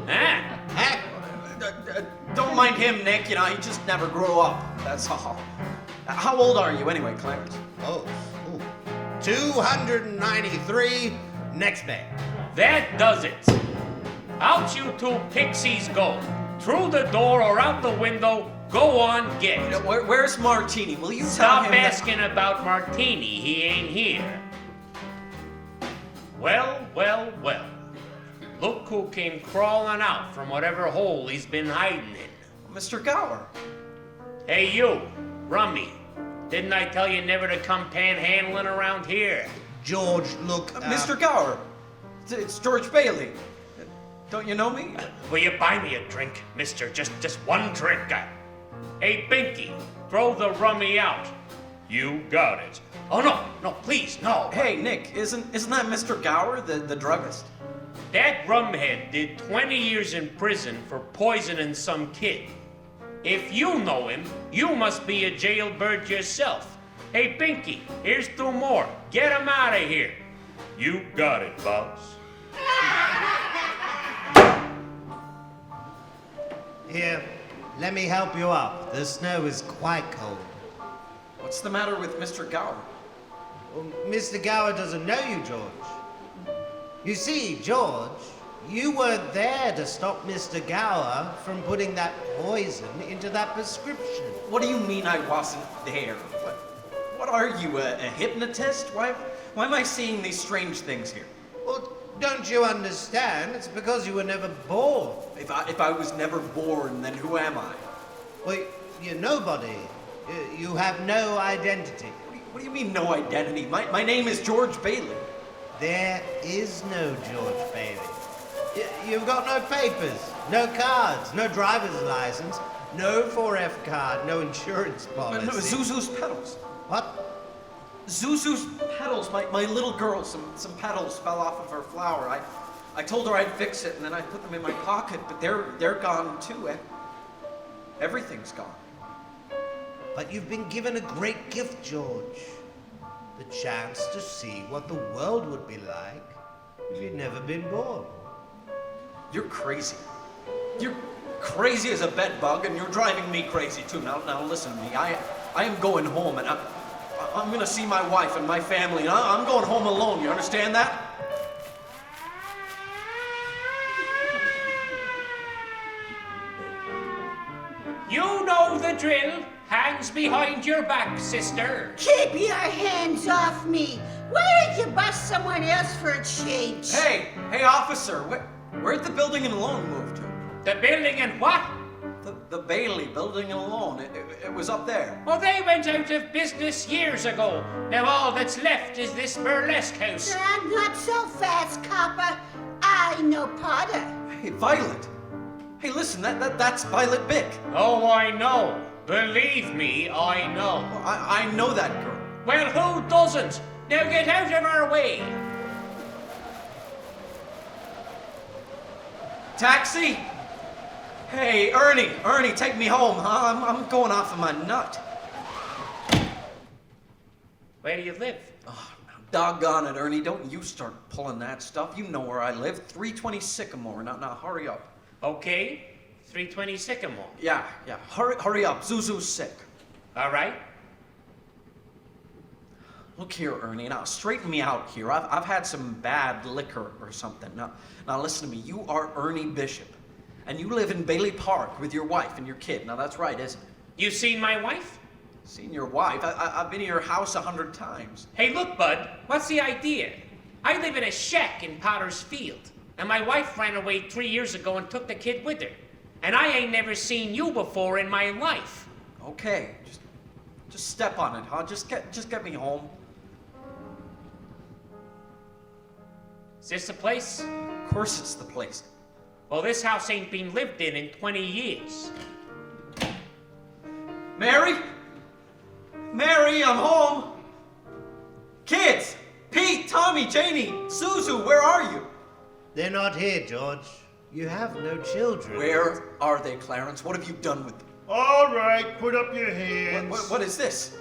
S9: Huh?
S3: Don't mind him, Nick. He just never grew up. That's all. How old are you anyway, Clarence?
S8: Oh, 293 next day.
S9: That does it. Out you 2 pixies go. Through the door or out the window, go on, get.
S3: Where's Martini? Will you
S9: Stop
S3: tell him
S9: asking about Martini. He ain't here. Well. Look who came crawling out from whatever hole he's been hiding in.
S3: Mr. Gower.
S9: Hey, you, Rummy. Didn't I tell you never to come panhandling around here?
S8: George, look...
S3: Mr. Gower. It's George Bailey. Don't you know me?
S9: Will you buy me a drink, mister? Just one drink. Hey, Binky, throw the rummy out. You got it. Oh, no, please, no.
S3: Hey, Nick, isn't that Mr. Gower, the druggist?
S9: That rumhead did 20 years in prison for poisoning some kid. If you know him, you must be a jailbird yourself. Hey, Binky, here's 2 more. Get him out of here. You got it, boss.
S8: Here, let me help you up. The snow is quite cold.
S3: What's the matter with Mr. Gower?
S8: Well, Mr. Gower doesn't know you, George. You see, George, you weren't there to stop Mr. Gower from putting that poison into that prescription.
S3: What do you mean I wasn't there? What are you, a hypnotist? Why am I seeing these strange things here?
S8: Well, don't you understand? It's because you were never born.
S3: If I was never born, then who am I?
S8: Well, you're nobody. You have no identity.
S3: What do you mean, no identity? My name is George Bailey.
S8: There is no George Bailey. You've got no papers, no cards, no driver's license, no 4F card, no insurance policy.
S3: No, Zuzu's petals.
S8: What?
S3: Zuzu's petals. My little girl, some petals fell off of her flower. I told her I'd fix it, and then I put them in my pocket, but they're gone too. Everything's gone.
S8: But you've been given a great gift, George. The chance to see what the world would be like if you'd never been born.
S3: You're crazy. You're crazy as a bedbug, and you're driving me crazy too. Now listen to me. I am going home, and I'm gonna see my wife and my family, and I'm going home alone. You understand that?
S12: You know the drill. Hands behind your back, sister.
S5: Keep your hands off me. Why don't you bust someone else for a change?
S3: Hey, officer, where'd the building and loan move to?
S12: The building and what?
S3: The Bailey building and loan. It was up there.
S12: Well, they went out of business years ago. Now all that's left is this burlesque house.
S5: Not so fast, copper. I know Potter.
S3: Hey, Violet. Hey, listen, that's Violet Bick.
S12: Oh, I know. Believe me, I know.
S3: Well, I know that girl.
S12: Well, who doesn't? Now get out of our way.
S3: Taxi? Hey, Ernie, take me home, huh? I'm going off of my nut.
S12: Where do you live?
S3: Oh, doggone it, Ernie, don't you start pulling that stuff. You know where I live, 320 Sycamore. Now hurry up.
S12: Okay, 320 Sycamore.
S3: Yeah, hurry up. Zuzu's sick.
S12: All right.
S3: Look here, Ernie, now straighten me out here. I've had some bad liquor or something. Now listen to me. You are Ernie Bishop, and you live in Bailey Park with your wife and your kid. Now that's right, isn't it?
S12: You seen my wife?
S3: Seen your wife? I've been to your house 100 times.
S12: Hey, look, bud, what's the idea? I live in a shack in Potter's Field, and my wife ran away 3 years ago and took the kid with her. And I ain't never seen you before in my life.
S3: Okay, just step on it, huh? Just get me home.
S12: Is this the place?
S3: Of course it's the place.
S12: Well, this house ain't been lived in 20 years.
S3: Mary, I'm home. Kids, Pete, Tommy, Janie, Suzu, where are you?
S8: They're not here, George. You have no children.
S3: Where are they, Clarence? What have you done with them?
S7: All right, put up your hands.
S3: What is this?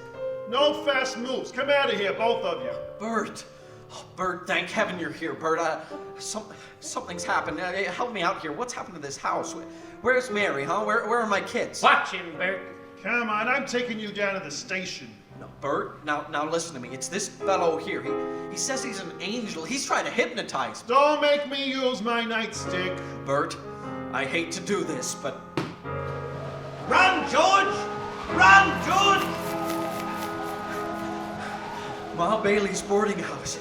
S7: No fast moves. Come out of here, both of you.
S3: Bert. Oh, Bert, thank heaven you're here, Bert. Something's happened. Help me out here. What's happened to this house? Where's Mary, huh? Where are my kids?
S12: Watch him, Bert.
S7: Come on, I'm taking you down to the station.
S3: No, Bert, now listen to me. It's this fellow here. He says he's an angel. He's trying to hypnotize me.
S7: Don't make me use my nightstick.
S3: Bert, I hate to do this, but...
S8: Run, George! Run, George!
S3: Ma Bailey's boarding house.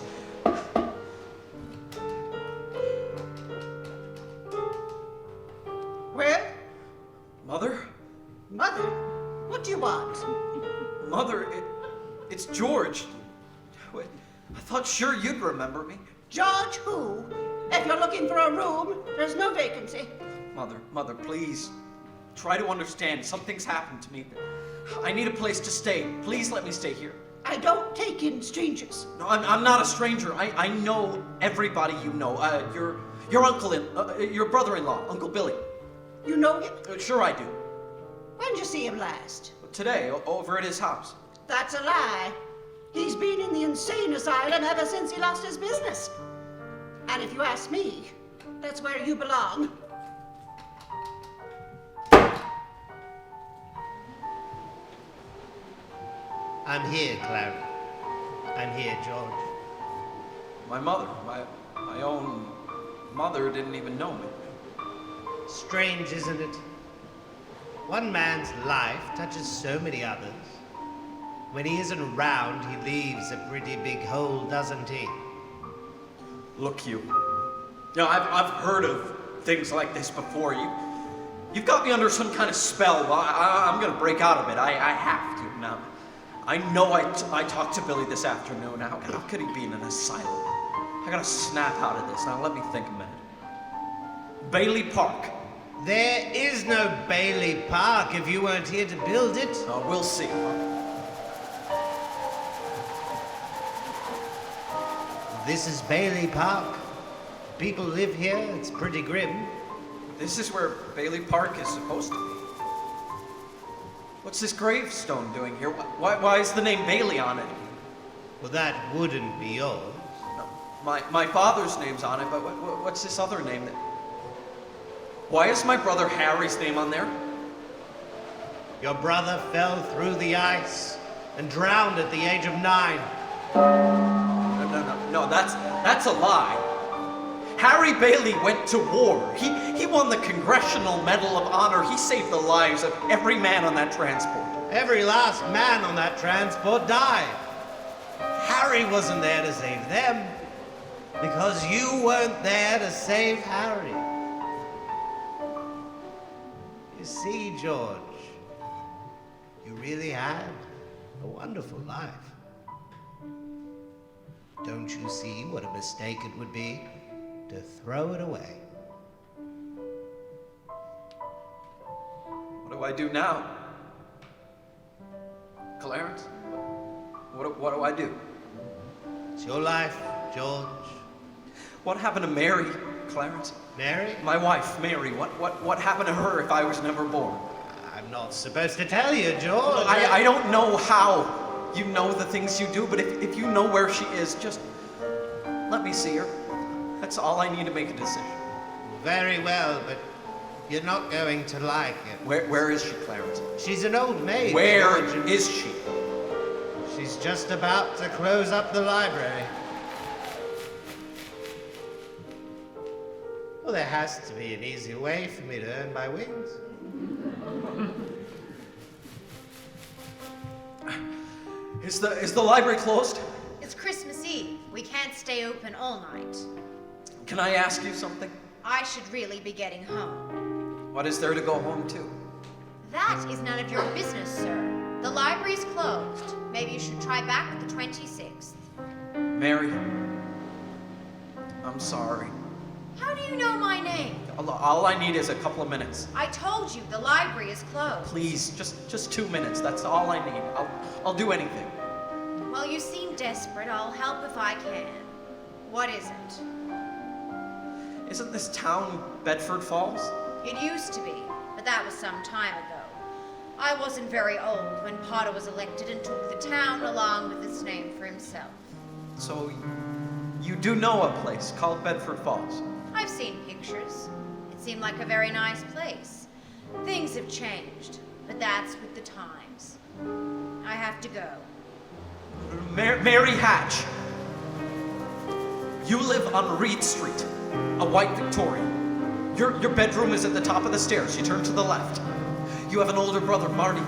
S5: Where?
S3: Mother?
S5: Mother? What do you want?
S3: Mother, it's George. I thought sure you'd remember me.
S5: George who? If you're looking for a room, there's no vacancy.
S3: Mother, please. Try to understand. Something's happened to me. I need a place to stay. Please let me stay here.
S5: I don't take in strangers.
S3: No, I'm not a stranger. I know everybody you know. Your uncle your brother-in-law, Uncle Billy.
S5: You know him?
S3: Sure I do.
S5: When'd you see him last?
S3: Today, over at his house.
S5: That's a lie. He's been in the insane asylum ever since he lost his business. And if you ask me, that's where you belong.
S8: I'm here, Clara. I'm here, George.
S3: My mother, My own mother didn't even know me.
S8: Strange, isn't it? One man's life touches so many others. When he isn't around, he leaves a pretty big hole, doesn't he?
S3: Look, you. I've heard of things like this before. You've got me under some kind of spell. I'm gonna break out of it. I have to now. I know I talked to Billy this afternoon. How could he be in an asylum? I gotta snap out of this. Now let me think a minute. Bailey Park.
S8: There is no Bailey Park if you weren't here to build it.
S3: Oh, we'll see.
S8: This is Bailey Park. People live here. It's pretty grim.
S3: This is where Bailey Park is supposed to be. What's this gravestone doing here? Why is the name Bailey on it?
S8: Well, that wouldn't be yours.
S3: No, my father's name's on it, but what's this other name? Why is my brother Harry's name on there?
S8: Your brother fell through the ice and drowned at the age of 9.
S3: No, that's a lie. Harry Bailey went to war. He won the Congressional Medal of Honor. He saved the lives of every man on that transport.
S8: Every last man on that transport died. Harry wasn't there to save them because you weren't there to save Harry. You see, George, you really had a wonderful life. Don't you see what a mistake it would be to throw it away?
S3: What do I do now? Clarence? What do I do?
S8: It's your life, George.
S3: What happened to Mary, Clarence?
S8: Mary?
S3: My wife, Mary. What happened to her if I was never born?
S8: I'm not supposed to tell you, George.
S3: I don't know how you know the things you do, but if you know where she is, just let me see her. That's all I need to make a decision.
S8: Very well, but you're not going to like it.
S3: Where is she, Clarence?
S8: She's an old maid.
S3: Where
S8: George.
S3: is she?
S8: She's just about to close up the library. Well, there has to be an easier way for me to earn my wings.
S3: Is the library closed?
S10: It's Christmas Eve. We can't stay open all night.
S3: Can I ask you something?
S10: I should really be getting home.
S3: What is there to go home to?
S10: That is none of your business, sir. The library's closed. Maybe you should try back with the 26th.
S3: Mary, I'm sorry.
S10: How do you know my name?
S3: All I need is a couple of minutes.
S10: I told you the library is closed.
S3: Please, just 2 minutes. That's all I need. I'll do anything.
S10: Well, you seem desperate. I'll help if I can. What is it?
S3: Isn't this town Bedford Falls?
S10: It used to be, but that was some time ago. I wasn't very old when Potter was elected and took the town along with its name for himself.
S3: So, you do know a place called Bedford Falls?
S10: I've seen pictures. It seemed like a very nice place. Things have changed, but that's with the times. I have to go.
S3: Mary Hatch. You live on Reed Street, a white Victorian. Your bedroom is at the top of the stairs. You turn to the left. You have an older brother, Marty,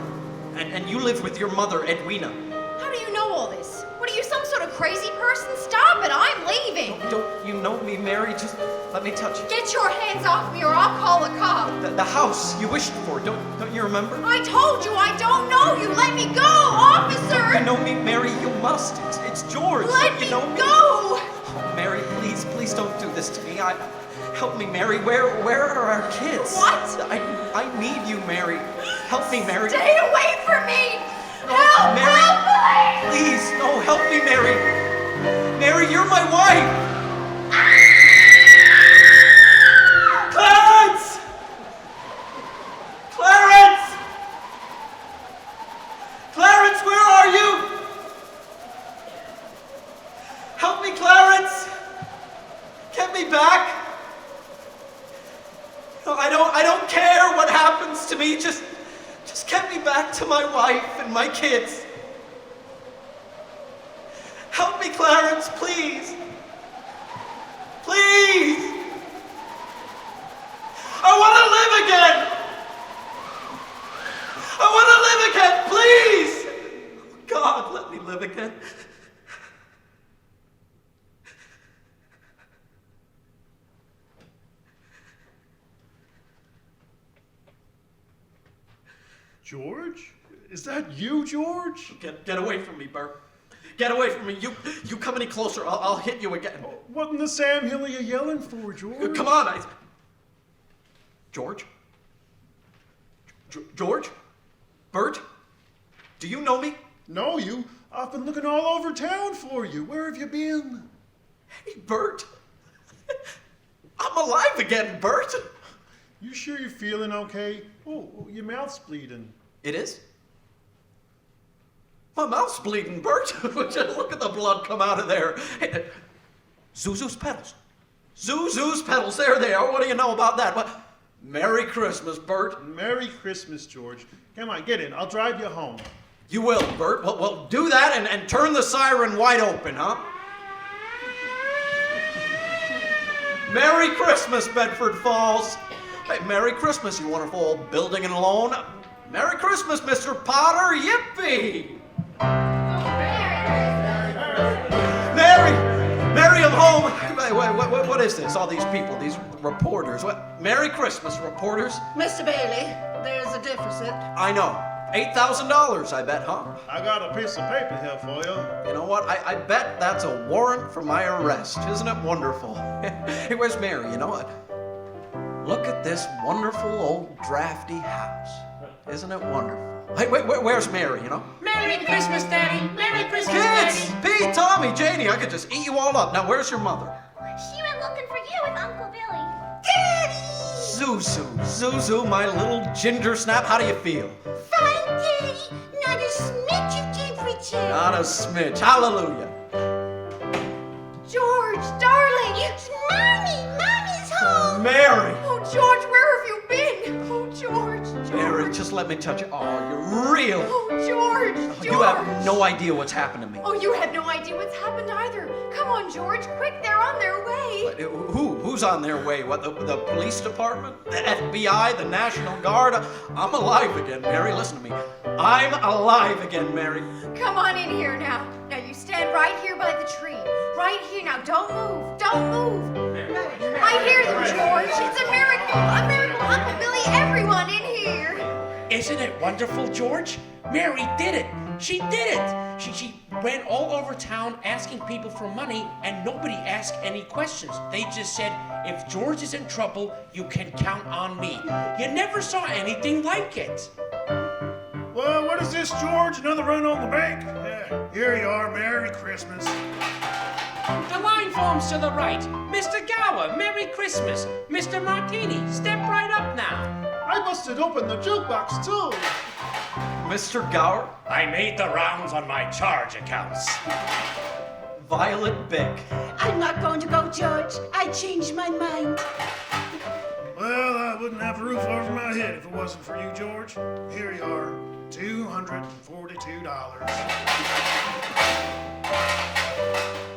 S3: and you live with your mother, Edwina.
S10: How do you know all this? What are you, some sort of crazy person? Stop it! I'm leaving!
S3: Don't you know me, Mary? Just let me touch you.
S10: Get your hands off me or I'll call a cop.
S3: The house you wished for, don't you remember?
S10: I told you I don't know you! Let me go, officer!
S3: You know me, Mary, you must. It's George.
S10: Let
S3: you
S10: me
S3: know
S10: go!
S3: Oh, Mary, please don't do this to me. Help me, Mary. Where are our kids?
S10: What?
S3: I need you, Mary. Help me, Mary.
S10: Stay away from me!
S3: No,
S10: Help!
S3: Mary,
S10: Help me!
S3: please, no, help me, Mary. Mary, you're my wife. Clarence! Clarence! Clarence, where are you? Help me, Clarence! Get me back! No, I don't care what happens to me. Just get me back to my wife and my kids. Help me, Clarence, please. Please! I want to live again! I want to live again, please! God, let me live again.
S6: George? Is that you, George?
S3: Get away from me, Bert. Get away from me. You come any closer, I'll hit you again.
S6: What in the Sam Hill are you yelling for, George?
S3: Come on, George? George? Bert? Do you know me?
S6: No, you. I've been looking all over town for you. Where have you been?
S3: Hey, Bert. I'm alive again, Bert.
S6: You sure you're feeling okay? Oh, your mouth's bleeding.
S3: It is? My mouth's bleeding, Bert. Look at the blood come out of there. Hey, Zuzu's petals. Zuzu's petals. There they are. What do you know about that? What? Merry Christmas, Bert.
S6: Merry Christmas, George. Come on, get in. I'll drive you home.
S3: You will, Bert. Well, do that and turn the siren wide open, huh? Merry Christmas, Bedford Falls. Hey, Merry Christmas, you wonderful old building and loan. Merry Christmas, Mr. Potter. Yippee! Mary, I'm home. Wait, what is this? All these people, these reporters. What? Merry Christmas, reporters.
S5: Mr. Bailey, there's a deficit.
S3: I know. $8,000, I bet, huh?
S6: I got a piece of paper here for you.
S3: You know what? I bet that's a warrant for my arrest. Isn't it wonderful? Hey, where's Mary? You know what? Look at this wonderful old drafty house. Isn't it wonderful? Hey, where's Mary, you know?
S12: Merry Christmas, Daddy. Merry Christmas,
S3: Kids!
S12: Daddy.
S3: Pete, Tommy, Janie, I could just eat you all up. Now, where's your mother?
S4: She went looking for you with Uncle Billy.
S3: Zuzu, my little ginger snap, how do you feel?
S5: Fine, Daddy. Not a smidge of temperature.
S3: Not a smidge. Hallelujah.
S10: George, darling!
S5: Mommy's home.
S3: Mary!
S10: Oh, George, where have you been? Oh, George.
S3: Mary, just let me touch you. Oh, you're real.
S10: Oh, George,
S3: You have no idea what's happened to me.
S10: Oh, you have no idea what's happened either. Come on, George, quick, they're on their way.
S3: But who's on their way? What, the police department? The FBI? The National Guard? I'm alive again, Mary. Listen to me. I'm alive again, Mary.
S10: Come on in here now. Now, you stand right here by the tree. Right here. Now, don't move. Don't move. I hear them, George. It's a miracle. A miracle. Uncle Billy, everyone in here.
S11: Isn't it wonderful, George? Mary did it. She did it. She went all over town asking people for money, and nobody asked any questions. They just said, if George is in trouble, you can count on me. You never saw anything like it.
S6: Well, what is this, George? Another run on the bank? Yeah, here you are. Merry Christmas.
S12: The line forms to the right. Mr. Gower, Merry Christmas. Mr. Martini, step right up now.
S6: I busted open the jukebox, too.
S3: Mr. Gower?
S9: I made the rounds on my charge accounts.
S3: Violet Bick.
S5: I'm not going to go, George. I changed my mind.
S6: Well, I wouldn't have a roof over my head if it wasn't for you, George. Here you are. $242.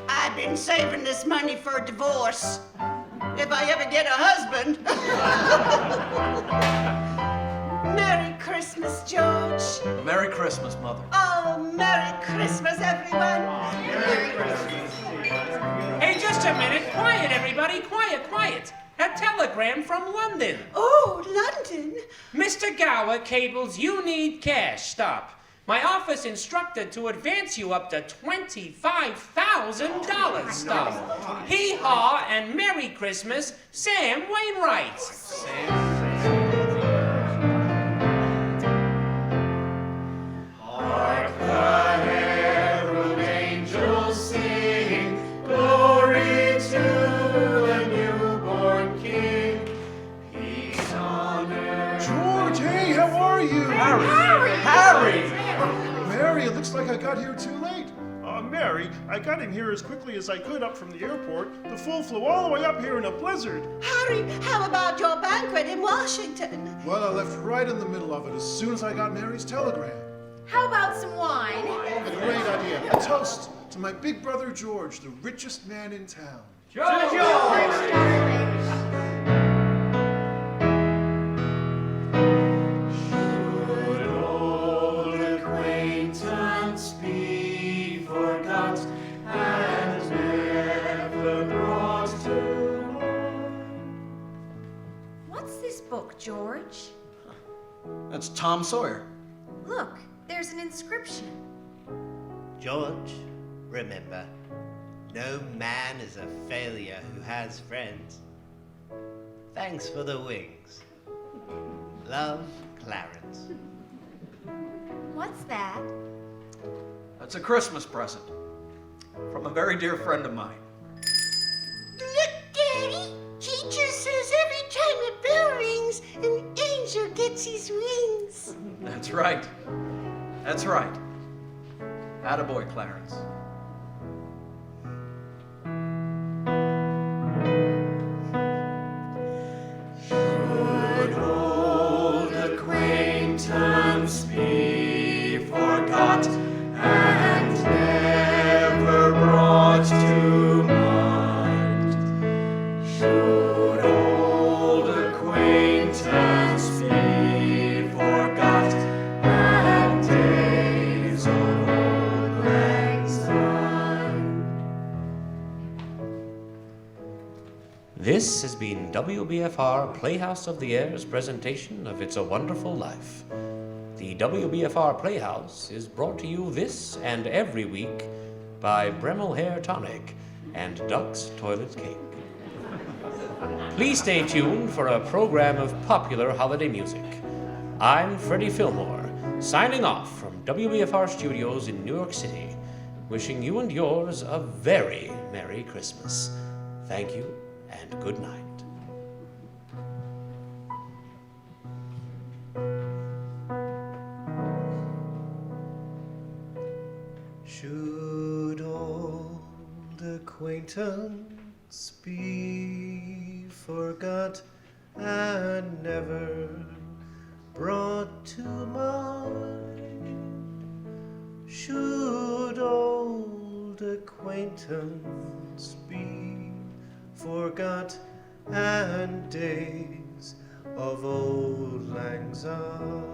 S5: I've been saving this money for a divorce. If I ever get a husband. Merry Christmas, George.
S3: Merry Christmas, Mother.
S5: Oh, Merry Christmas, everyone. Merry Christmas.
S12: Hey, just a minute. Quiet, everybody. Quiet. A telegram from London.
S5: Oh, London.
S12: Mr. Gower cables, you need cash. Stop. My office instructed to advance you up to $25,000. Stop. Hee-haw and Merry Christmas, Sam Wainwright.
S1: Hark the herald angels sing, glory to the newborn King. Peace on earth.
S6: George, hey, how are you?
S3: Harry!
S6: Mary, it looks like I got here too late. Mary, I got in here as quickly as I could up from the airport. The fool flew all the way up here in a blizzard.
S5: Harry, how about your banquet in Washington?
S6: Well, I left right in the middle of it as soon as I got Mary's telegram.
S10: How about some wine?
S6: A great idea. A toast to my big brother George, the richest man in town.
S10: George, darling.
S1: Should old acquaintance be forgot and never brought to mind?
S10: What's this book, George?
S3: That's Tom Sawyer.
S10: Look, there's an inscription.
S8: George, remember, no man is a failure who has friends. Thanks for the wings. Love, Clarence.
S10: What's that?
S3: That's a Christmas present from a very dear friend of mine.
S5: Look, Daddy. Teacher says every time a bell rings, an angel gets his wings.
S3: That's right. That's right. Attaboy, Clarence.
S1: Should old acquaintance be forgot and never brought to mind? Should old acquaintance be forgot and days of old lang syne?
S9: This has been WBFR Playhouse of the Air's presentation of It's a Wonderful Life. The WBFR Playhouse is brought to you this and every week by Bremel Hair Tonic and Duck's Toilet Cake. Please stay tuned for a program of popular holiday music. I'm Freddie Fillmore, signing off from WBFR Studios in New York City, wishing you and yours a very Merry Christmas. Thank you and good night.
S8: Should old acquaintance be forgot and never brought to mind? Should old acquaintance be forgot and days of old lang syne?